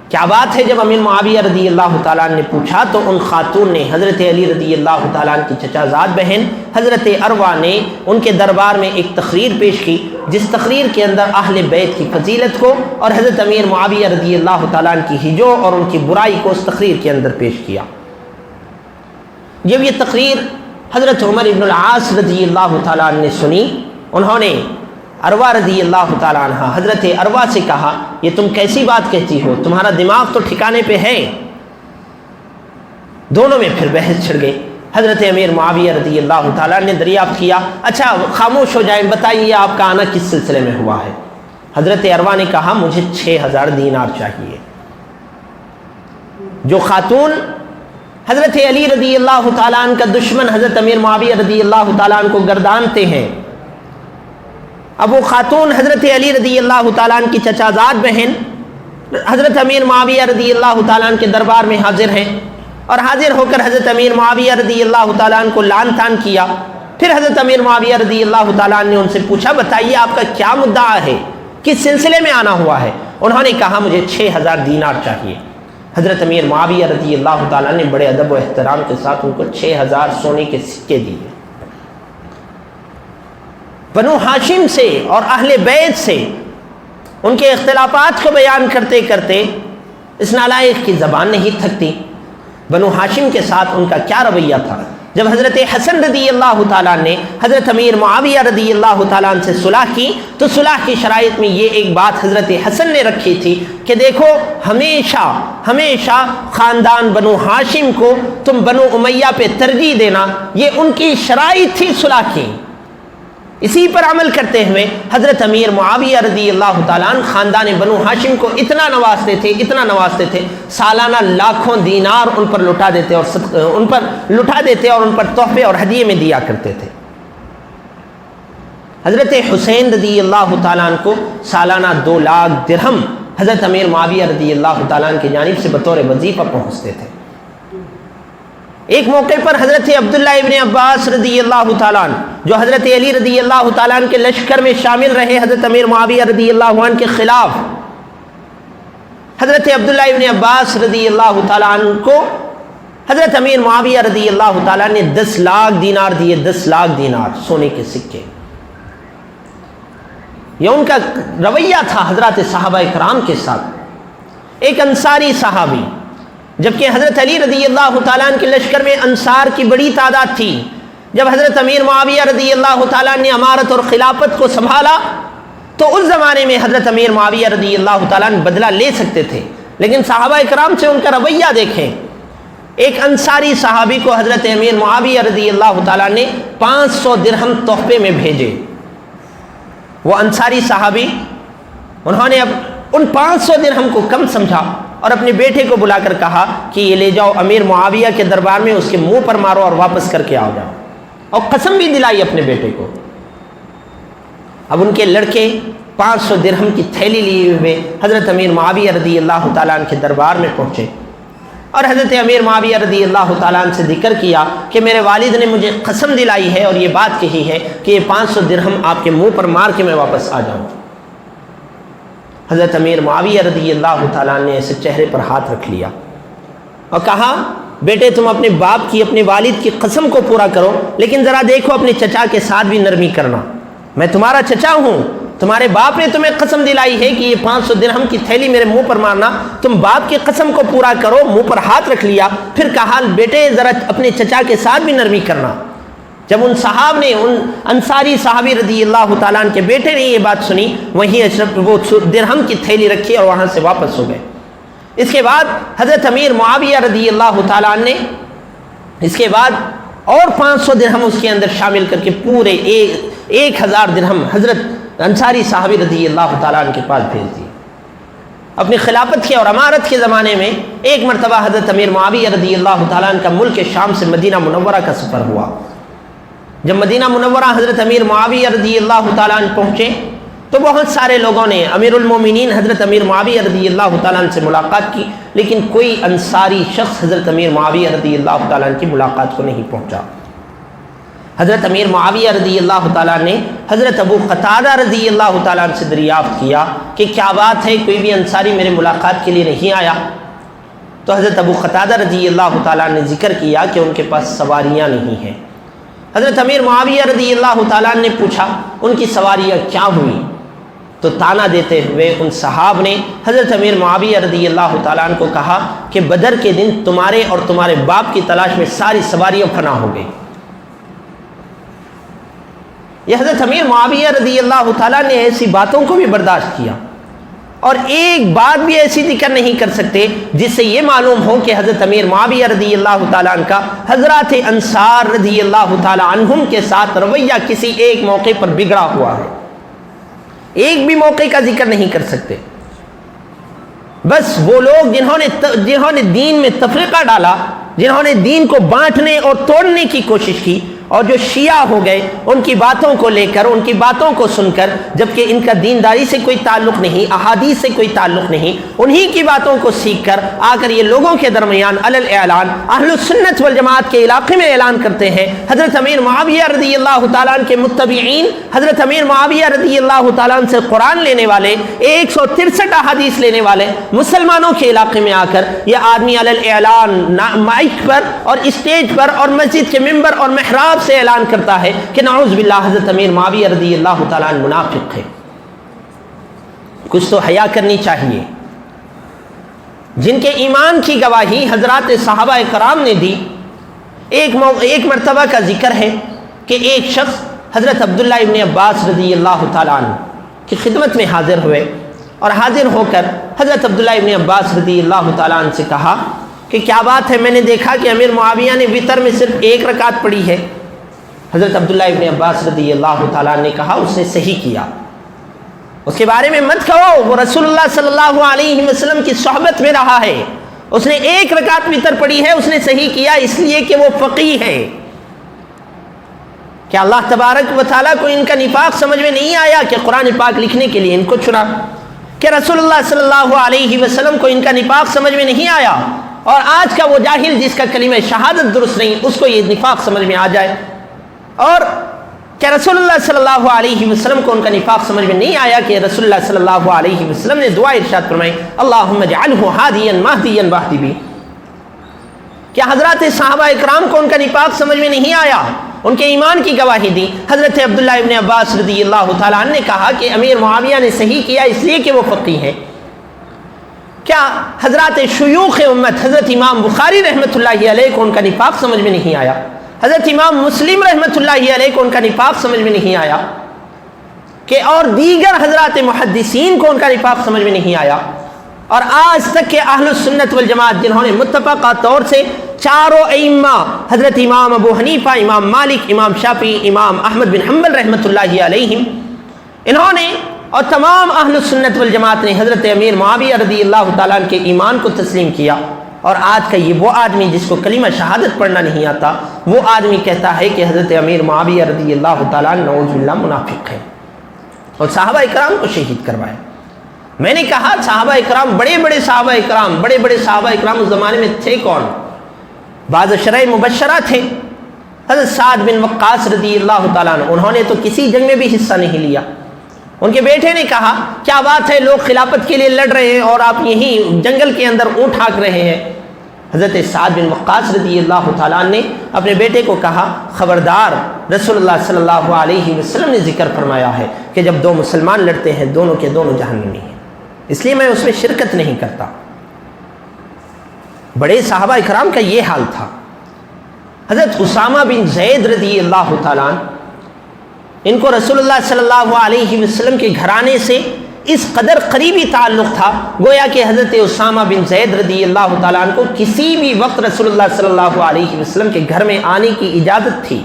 کیا بات ہے؟ جب امیر معاویہ رضی اللہ تعالیٰ عنہ نے پوچھا تو ان خاتون نے حضرت علی رضی اللہ تعالیٰ عنہ کی چچا زاد بہن حضرت اروا نے ان کے دربار میں ایک تقریر پیش کی, جس تقریر کے اندر اہل بیت کی فضیلت کو اور حضرت امیر معاویہ رضی اللہ تعالیٰ عنہ کی ہجو اور ان کی برائی کو اس تقریر کے اندر پیش کیا. جب یہ تقریر حضرت عمر ابن العاص رضی اللہ تعالیٰ عنہ نے سنی, انہوں نے اروا رضی اللہ تعالیٰ عنہ حضرت اروا سے کہا, یہ تم کیسی بات کہتی ہو, تمہارا دماغ تو ٹھکانے پہ ہے. دونوں میں پھر بحث چھڑ گئی. حضرت امیر معاویہ رضی اللہ تعالیٰ نے دریافت کیا, اچھا خاموش ہو جائیں, بتائیے آپ کا آنا کس سلسلے میں ہوا ہے؟ حضرت اروا نے کہا, مجھے 6000 دینار چاہیے. جو خاتون حضرت علی رضی اللہ تعالیٰ عنہ کا دشمن حضرت امیر معاویہ رضی اللہ تعالیٰ عنہ کو گردانتے ہیں, اب وہ خاتون حضرت علی رضی اللہ تعالیٰ عنہ کی چچا زاد بہن حضرت امیر معاویہ رضی اللہ تعالیٰ عنہ کے دربار میں حاضر ہیں, اور حاضر ہو کر حضرت امیر معاویہ رضی اللہ تعالیٰ عنہ کو لعن طعن کیا. پھر حضرت امیر معاویہ رضی اللہ تعالیٰ عنہ نے ان سے پوچھا, بتائیے آپ کا کیا مدعا ہے, کس سلسلے میں آنا ہوا ہے؟ انہوں نے کہا, مجھے 6000 دینار چاہیے. حضرت امیر معاویہ رضی اللہ تعالیٰ نے بڑے ادب و احترام کے ساتھ ان کو 6000 سونے کے سکے دیے. بنو ہاشم سے اور اہل بیت سے ان کے اختلافات کو بیان کرتے کرتے اس نالائق کی زبان نہیں تھکتی. بنو ہاشم کے ساتھ ان کا کیا رویہ تھا. جب حضرت حسن رضی اللہ تعالیٰ نے حضرت امیر معاویہ رضی اللہ تعالیٰ عنہ سے صلح کی, تو صلح کی شرائط میں یہ ایک بات حضرت حسن نے رکھی تھی کہ دیکھو, ہمیشہ خاندان بنو ہاشم کو تم بنو امیہ پہ ترجیح دینا, یہ ان کی شرائط تھی صلح کی. اسی پر عمل کرتے ہوئے حضرت امیر معاویہ رضی اللہ تعالیٰ عنہ خاندان بنو ہاشم کو اتنا نوازتے تھے, سالانہ لاکھوں دینار ان پر لٹا دیتے اور ان پر تحفے اور ہدیے میں دیا کرتے تھے. حضرت حسین رضی اللہ تعالیٰ عنہ کو سالانہ 2 لاکھ درہم حضرت امیر معاویہ رضی اللہ تعالیٰ عنہ کی جانب سے بطور وظیفہ پہنچتے تھے. ایک موقع پر حضرت عبداللہ ابن عباس رضی اللہ تعالیٰ عنہ, جو حضرت علی رضی اللہ تعالیٰ عنہ کے لشکر میں شامل رہے حضرت امیر معاویہ رضی اللہ عنہ کے خلاف, حضرت عبداللہ ابن عباس رضی اللہ تعالیٰ عنہ کو حضرت امیر معاویہ رضی اللہ تعالیٰ نے 10 لاکھ دینار دیے, 10 لاکھ دینار سونے کے سکے. یہ ان کا رویہ تھا حضرات صحابہ اکرام کے ساتھ. ایک انصاری صحابی, جبکہ حضرت علی رضی اللہ تعالیٰ عنہ کے لشکر میں انصار کی بڑی تعداد تھی, جب حضرت امیر معاویہ رضی اللہ تعالیٰ عنہ نے امارت اور خلافت کو سنبھالا تو اس زمانے میں حضرت امیر معاویہ رضی اللہ تعالیٰ عنہ بدلہ لے سکتے تھے, لیکن صحابہ اکرام سے ان کا رویہ دیکھیں. ایک انصاری صحابی کو حضرت امیر معاویہ رضی اللہ تعالیٰ نے 500 درہم تحفے میں بھیجے. وہ انصاری صحابی, انہوں نے اب ان 500 درہم کو کم سمجھا اور اپنے بیٹے کو بلا کر کہا کہ یہ لے جاؤ امیر معاویہ کے دربار میں, اس کے منہ پر مارو اور واپس کر کے آ جاؤ, اور قسم بھی دلائی اپنے بیٹے کو. اب ان کے لڑکے 500 درہم کی تھیلی لیے ہوئے حضرت امیر معاویہ رضی اللہ تعالیٰ عنہ کے دربار میں پہنچے, اور حضرت امیر معاویہ رضی اللہ تعالیٰ عنہ سے ذکر کیا کہ میرے والد نے مجھے قسم دلائی ہے اور یہ بات کہی ہے کہ یہ 500 درہم آپ کے منہ پر مار کے میں واپس آ جاؤں. حضرت امیر معاویہ رضی اللہ تعالیٰ نے ایسے چہرے پر ہاتھ رکھ لیا اور کہا, بیٹے تم اپنے باپ کی, اپنے والد کی قسم کو پورا کرو, لیکن ذرا دیکھو اپنے چچا کے ساتھ بھی نرمی کرنا. میں تمہارا چچا ہوں, تمہارے باپ نے تمہیں قسم دلائی ہے کہ یہ 500 درہم کی تھیلی میرے منہ پر مارنا، تم باپ کی قسم کو پورا کرو، منہ پر ہاتھ رکھ لیا، پھر کہا بیٹے ذرا اپنے چچا کے ساتھ بھی نرمی کرنا۔ جب ان صحاب نے، ان انصاری صحابی رضی اللہ تعالیٰ عنہ کے بیٹے نے یہ بات سنی، وہیں اشرف وہ درہم کی تھیلی رکھی اور وہاں سے واپس ہو گئے۔ اس کے بعد حضرت امیر معاویہ رضی اللہ تعالیٰ عنہ نے اس کے بعد اور 500 درہم اس کے اندر شامل کر کے پورے 1000 درہم حضرت انصاری صحابی رضی اللہ تعالیٰ عنہ کے پاس بھیج دی۔ اپنی خلافت کے اور امارت کے زمانے میں ایک مرتبہ حضرت امیر معاویہ رضی اللہ تعالیٰ عنہ کا ملک شام سے مدینہ منورہ کا سفر ہوا۔ جب مدینہ منورہ حضرت امیر معاویہ رضی اللہ تعالیٰ عنہ پہنچے تو بہت سارے لوگوں نے امیر المومنین حضرت امیر معاویہ رضی اللہ تعالیٰ عنہ سے ملاقات کی، لیکن کوئی انصاری شخص حضرت امیر معاویہ رضی اللہ تعالیٰ عنہ کی ملاقات کو نہیں پہنچا۔ حضرت امیر معاویہ رضی اللہ تعالیٰ نے حضرت ابو قتادہ رضی اللہ تعالیٰ عنہ سے دریافت کیا کہ کیا بات ہے، کوئی بھی انصاری میرے ملاقات کے لیے نہیں آیا؟ تو حضرت ابو قتادہ رضی اللہ تعالیٰ نے ذکر کیا کہ ان کے پاس سواریاں نہیں ہیں۔ حضرت امیر معاویہ رضی اللہ تعالیٰ نے پوچھا ان کی سواریاں کیا ہوئی؟ تو تانا دیتے ہوئے ان صحاب نے حضرت امیر معاویہ رضی اللہ تعالیٰ عنہ کو کہا کہ بدر کے دن تمہارے اور تمہارے باپ کی تلاش میں ساری سواریاں فنا ہو گئی۔ یہ حضرت امیر معاویہ رضی اللہ تعالیٰ نے ایسی باتوں کو بھی برداشت کیا، اور ایک بات بھی ایسی ذکر نہیں کر سکتے جس سے یہ معلوم ہو کہ حضرت امیر معاویہ رضی اللہ تعالیٰ عنہ کا حضرات انصار رضی اللہ تعالیٰ عنہم کے ساتھ رویہ کسی ایک موقع پر بگڑا ہوا ہے۔ ایک بھی موقع کا ذکر نہیں کر سکتے۔ بس وہ لوگ جنہوں نے دین میں تفرقہ ڈالا، جنہوں نے دین کو بانٹنے اور توڑنے کی کوشش کی، اور جو شیعہ ہو گئے ان کی باتوں کو لے کر، ان کی باتوں کو سن کر، جبکہ ان کا دینداری سے کوئی تعلق نہیں، احادیث سے کوئی تعلق نہیں، انہی کی باتوں کو سیکھ کر آ کر یہ لوگوں کے درمیان علل اعلان اہل السنت والجماعت کے علاقے میں اعلان کرتے ہیں حضرت امیر معاویہ رضی اللہ تعالیٰ عنہ کے متبعین، حضرت امیر معاویہ رضی اللہ تعالیٰ عنہ سے قرآن لینے والے، 163 احادیث لینے والے مسلمانوں کے علاقے میں آ کر یہ آدمی علل اعلان مائک پر اور اسٹیج پر اور مسجد کے ممبر اور محراب سے اعلان کرتا ہے کہ نعوذ باللہ حضرت امیر معاویہ رضی اللہ تعالیٰ عنہ منافق ہے۔ کچھ تو حیا کرنی چاہیے۔ جن کے ایمان کی گواہی حضرات صحابہ کرام نے دی، ایک مرتبہ کا ذکر ہے کہ ایک شخص حضرت عبداللہ ابن عباس رضی اللہ تعالیٰ عنہ کی خدمت میں حاضر ہوئے، اور حاضر ہو کر حضرت عبداللہ ابن عباس رضی اللہ تعالیٰ عنہ سے کہا کہ کیا بات ہے، میں نے دیکھا کہ امیر معاویہ نے وتر میں صرف 1 رکعت پڑھی ہے۔ حضرت عبداللہ ابن عباس رضی اللہ تعالیٰ نے کہا اس نے صحیح کیا، اس کے بارے میں مت کہو، وہ رسول اللہ صلی اللہ علیہ وسلم کی صحبت میں رہا ہے، اس نے 1 رکعت وتر پڑھی ہے، اس نے صحیح کیا اس لیے کہ وہ فقیہ ہے۔ کیا اللہ تبارک و تعالیٰ کو ان کا نفاق سمجھ میں نہیں آیا کہ قرآن پاک لکھنے کے لیے ان کو چنا؟ کہ رسول اللہ صلی اللہ علیہ وسلم کو ان کا نفاق سمجھ میں نہیں آیا، اور آج کا وہ جاہل جس کا کلمہ شہادت درست نہیں اس کو یہ نفاق سمجھ میں آ جائے؟ اور کیا رسول اللہ صلی اللہ علیہ وسلم کو ان کا نفاق سمجھ میں نہیں آیا کہ رسول اللہ صلی اللہ علیہ وسلم نے دعا ارشاد فرمائی اللہم اجعلہ ہادیا مہدیا واہد بہ؟ کیا حضرات صحابہ اکرام کو ان کا نفاق سمجھ میں نہیں آیا؟ ان کے ایمان کی گواہی دی۔ حضرت عبداللہ ابن عباس رضی اللہ تعالیٰ عنہ نے کہا کہ امیر معاویہ نے صحیح کیا اس لیے کہ وہ فقیہ ہے۔ کیا حضرات شیوخ امت حضرت امام بخاری رحمۃ اللہ علیہ کو ان کا نفاق سمجھ میں نہیں آیا؟ حضرت امام مسلم رحمۃ اللہ علیہ کو ان کا نفاق سمجھ میں نہیں آیا؟ کہ اور دیگر حضرات محدثین کو ان کا نفاق سمجھ میں نہیں آیا؟ اور آج تک کے اہل السنت والجماعت جنہوں نے متفقہ طور سے چاروں ائمہ حضرت امام ابو حنیفہ، امام مالک، امام شافعی، امام احمد بن حنبل رحمۃ اللہ علیہم، انہوں نے اور تمام اہل السنت والجماعت نے حضرت امیر معاویہ رضی اللہ تعالیٰ عنہ کے ایمان کو تسلیم کیا، اور آج کا یہ وہ آدمی جس کو کلمہ شہادت پڑھنا نہیں آتا، وہ آدمی کہتا ہے کہ حضرت امیر معاویہ رضی اللہ تعالیٰ عنہ نعوذ باللہ منافق ہے، اور صحابہ اکرام کو شہید کروائے۔ میں نے کہا صحابہ اکرام، بڑے بڑے صحابہ اکرام اس زمانے میں تھے کون؟ بعض اشرۂ مبشرہ تھے۔ حضرت سعد بن وقاص رضی اللہ تعالیٰ عنہ، انہوں نے تو کسی جنگ میں بھی حصہ نہیں لیا۔ ان کے بیٹے نے کہا کیا بات ہے، لوگ خلافت کے لیے لڑ رہے ہیں اور آپ یہیں جنگل کے اندر اونٹ ہانک رہے ہیں؟ حضرت سعد بن وقاص رضی اللہ تعالیٰ عنہ نے اپنے بیٹے کو کہا خبردار، رسول اللہ صلی اللہ علیہ وسلم نے ذکر فرمایا ہے کہ جب دو مسلمان لڑتے ہیں دونوں کے دونوں جہنمی ہیں، اس لیے میں اس میں شرکت نہیں کرتا۔ بڑے صحابہ اکرام کا یہ حال تھا۔ حضرت اسامہ بن زید رضی اللہ تعالیٰ عنہ، ان کو رسول اللہ صلی اللہ علیہ وسلم کے گھرانے سے اس قدر قریبی تعلق تھا، گویا کہ حضرت اسامہ بن زید رضی اللہ تعالیٰ عنہ کو کسی بھی وقت رسول اللہ صلی اللہ علیہ وسلم کے گھر میں آنے کی اجازت تھی۔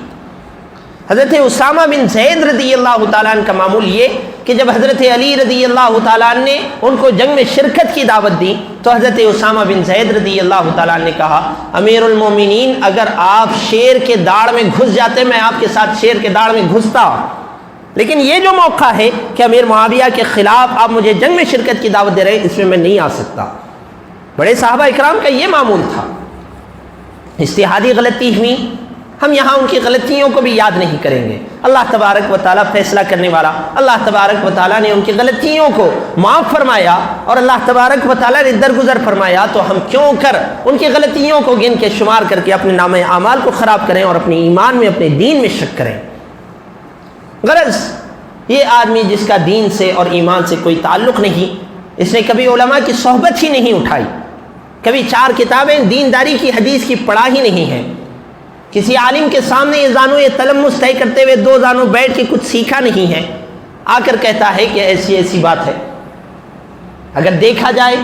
حضرت اسامہ بن زید رضی اللہ تعالیٰ عنہ کا معمول یہ کہ جب حضرت علی رضی اللہ تعالیٰ عنہ نے ان کو جنگ میں شرکت کی دعوت دی تو حضرت اسامہ بن زید رضی اللہ تعالیٰ عنہ نے کہا امیر المومنین، اگر آپ شیر کے داڑ میں گھس جاتے میں آپ کے ساتھ شیر کے داڑ میں گھستا، لیکن یہ جو موقع ہے کہ امیر معاویہ کے خلاف آپ مجھے جنگ میں شرکت کی دعوت دے رہے ہیں، اس میں نہیں آ سکتا۔ بڑے صحابہ اکرام کا یہ معمول تھا۔ اجتہادی غلطی ہوئی، ہم یہاں ان کی غلطیوں کو بھی یاد نہیں کریں گے۔ اللہ تبارک و تعالیٰ فیصلہ کرنے والا، اللہ تبارک و تعالیٰ نے ان کی غلطیوں کو معاف فرمایا اور اللہ تبارک و تعالیٰ نے درگزر فرمایا، تو ہم کیوں کر ان کی غلطیوں کو گن کے شمار کر کے اپنے نامہ اعمال کو خراب کریں اور اپنے ایمان میں اپنے دین میں شک کریں۔ غرض یہ آدمی جس کا دین سے اور ایمان سے کوئی تعلق نہیں، اس نے کبھی علماء کی صحبت ہی نہیں اٹھائی، کبھی 4 کتابیں دینداری کی حدیث کی پڑھا ہی نہیں ہے، کسی عالم کے سامنے یہ زانو یہ تلمس طے کرتے ہوئے 2 زانو بیٹھ کے کچھ سیکھا نہیں ہے، آ کر کہتا ہے کہ ایسی ایسی بات ہے۔ اگر دیکھا جائے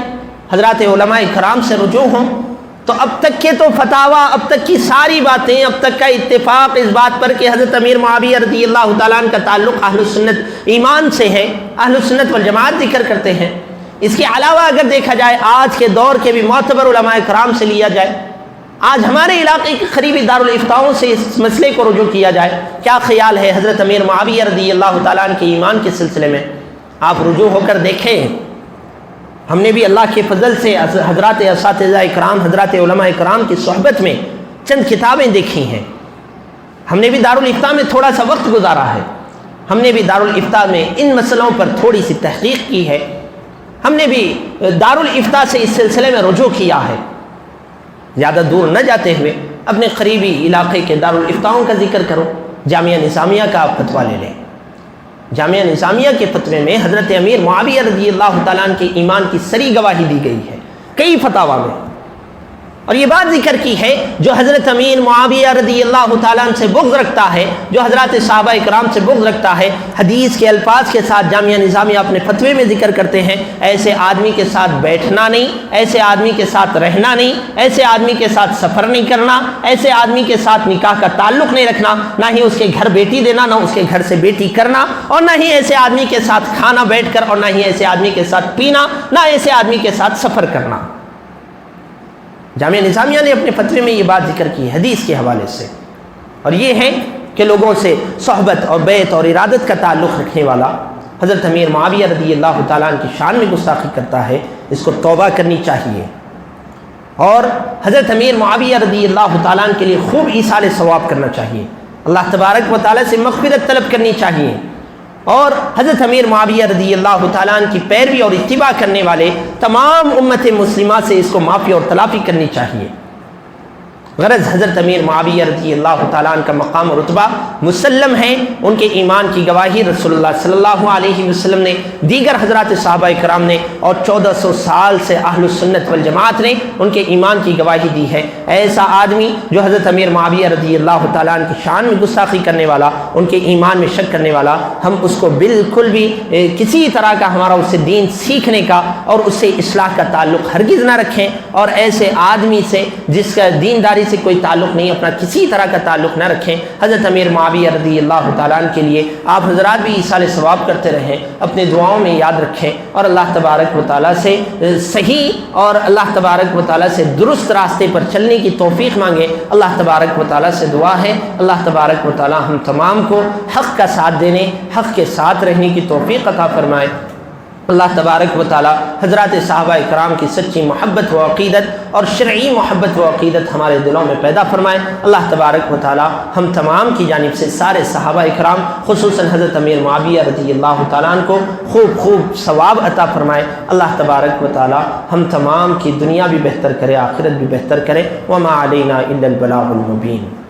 حضرات علماء کرام سے رجوع ہوں تو اب تک کے تو فتاویٰ، اب تک کی ساری باتیں، اب تک کا اتفاق اس بات پر کہ حضرت امیر معاویہ رضی اللہ تعالیٰ عنہ کا تعلق اہل سنت ایمان سے ہے، اہل سنت والجماعت ذکر کرتے ہیں۔ اس کے علاوہ اگر دیکھا جائے آج کے دور کے بھی معتبر علماء کرام سے لیا جائے، آج ہمارے علاقے کے قریبی دارالفتاؤں سے اس مسئلے کو رجوع کیا جائے، کیا خیال ہے حضرت امیر معاویہ رضی اللہ تعالیٰ عنہ کے ایمان کے سلسلے میں؟ آپ رجوع ہو کر دیکھیں۔ ہم نے بھی اللہ کے فضل سے حضرات اساتذہ اکرام، حضرات علماء اکرام کی صحبت میں چند کتابیں دیکھی ہیں، ہم نے بھی دارالافتاء میں تھوڑا سا وقت گزارا ہے، ہم نے بھی دارالافتاء میں ان مسئلوں پر تھوڑی سی تحقیق کی ہے، ہم نے بھی دارالافتاء سے اس سلسلے میں رجوع کیا ہے۔ زیادہ دور نہ جاتے ہوئے اپنے قریبی علاقے کے دارالافتاؤں کا ذکر کرو، جامعہ نظامیہ کا آپ فتویٰ لے لیں۔ جامعہ نظامیہ کے فتوے میں حضرت امیر معاویہ رضی اللہ تعالیٰ عنہ کے ایمان کی سری گواہی دی گئی ہے کئی فتاویٰ میں، اور یہ بات ذکر کی ہے جو حضرت امیر معاویہ رضی اللہ تعالیٰ عنہ سے بغض رکھتا ہے، جو حضرات صحابہ اکرام سے بغض رکھتا ہے، حدیث کے الفاظ کے ساتھ جامعہ نظامیہ اپنے فتوے میں ذکر کرتے ہیں ایسے آدمی کے ساتھ بیٹھنا نہیں، ایسے آدمی کے ساتھ رہنا نہیں، ایسے آدمی کے ساتھ سفر نہیں کرنا، ایسے آدمی کے ساتھ نکاح کا تعلق نہیں رکھنا، نہ ہی اس کے گھر بیٹی دینا، نہ اس کے گھر سے بیٹی کرنا، اور نہ ہی ایسے آدمی کے ساتھ کھانا بیٹھ کر، اور نہ ہی ایسے آدمی کے ساتھ پینا، نہ ایسے آدمی کے ساتھ سفر کرنا۔ جامعہ نظامیہ نے اپنے فتوے میں یہ بات ذکر کی حدیث کے حوالے سے، اور یہ ہے کہ لوگوں سے صحبت اور بیعت اور ارادت کا تعلق رکھنے والا حضرت امیر معاویہ رضی اللہ تعالیٰ عنہ کی شان میں گستاخی کرتا ہے، اس کو توبہ کرنی چاہیے، اور حضرت امیر معاویہ رضی اللہ تعالیٰ عنہ کے لیے خوب ایصال ثواب کرنا چاہیے، اللہ تبارک و تعالیٰ سے مغفرت طلب کرنی چاہیے، اور حضرت امیر معاویہ رضی اللہ تعالیٰ عنہ کی پیروی اور اتباع کرنے والے تمام امت مسلمہ سے اس کو معافی اور تلافی کرنی چاہیے۔ غرض حضرت امیر معاویہ رضی اللہ تعالیٰ عنہ کا مقام و رتبہ مسلم ہے، ان کے ایمان کی گواہی رسول اللہ صلی اللہ علیہ وسلم نے، دیگر حضرات صحابہ کرام نے، اور 1400 سال سے اہل سنت والجماعت نے ان کے ایمان کی گواہی دی ہے۔ ایسا آدمی جو حضرت امیر معاویہ رضی اللہ تعالیٰ عنہ کی شان میں گستاخی کرنے والا، ان کے ایمان میں شک کرنے والا، ہم اس کو بالکل بھی کسی طرح کا ہمارا اس سے دین سیکھنے کا اور اس سے اصلاح کا تعلق ہرگز نہ رکھیں، اور ایسے آدمی سے جس کا دینداری سے کوئی تعلق نہیں، اپنا کسی طرح کا تعلق نہ رکھیں۔ حضرت امیر معاویہ رضی اللہ تعالیٰ عنہ کے لیے آپ حضرات بھی ایصال ثواب کرتے رہیں، اپنے دعاؤں میں یاد رکھیں، اور اللہ تبارک و تعالیٰ سے صحیح اور اللہ تبارک و تعالیٰ سے درست راستے پر چلنے کی توفیق مانگیں۔ اللہ تبارک و تعالیٰ سے دعا ہے اللہ تبارک و تعالیٰ ہم تمام کو حق کا ساتھ دینے، حق کے ساتھ رہنے کی توفیق عطا فرمائے۔ اللہ تبارک و تعالی حضرات صحابہ اکرام کی سچی محبت و عقیدت اور شرعی محبت و عقیدت ہمارے دلوں میں پیدا فرمائے۔ اللہ تبارک و تعالی ہم تمام کی جانب سے سارے صحابہ اکرام خصوصاً حضرت امیر معاویہ رضی اللہ تعالیٰ عنہ کو خوب خوب ثواب عطا فرمائے۔ اللہ تبارک و تعالی ہم تمام کی دنیا بھی بہتر کرے، آخرت بھی بہتر کرے۔ وما علینا الا البلاغ المبین۔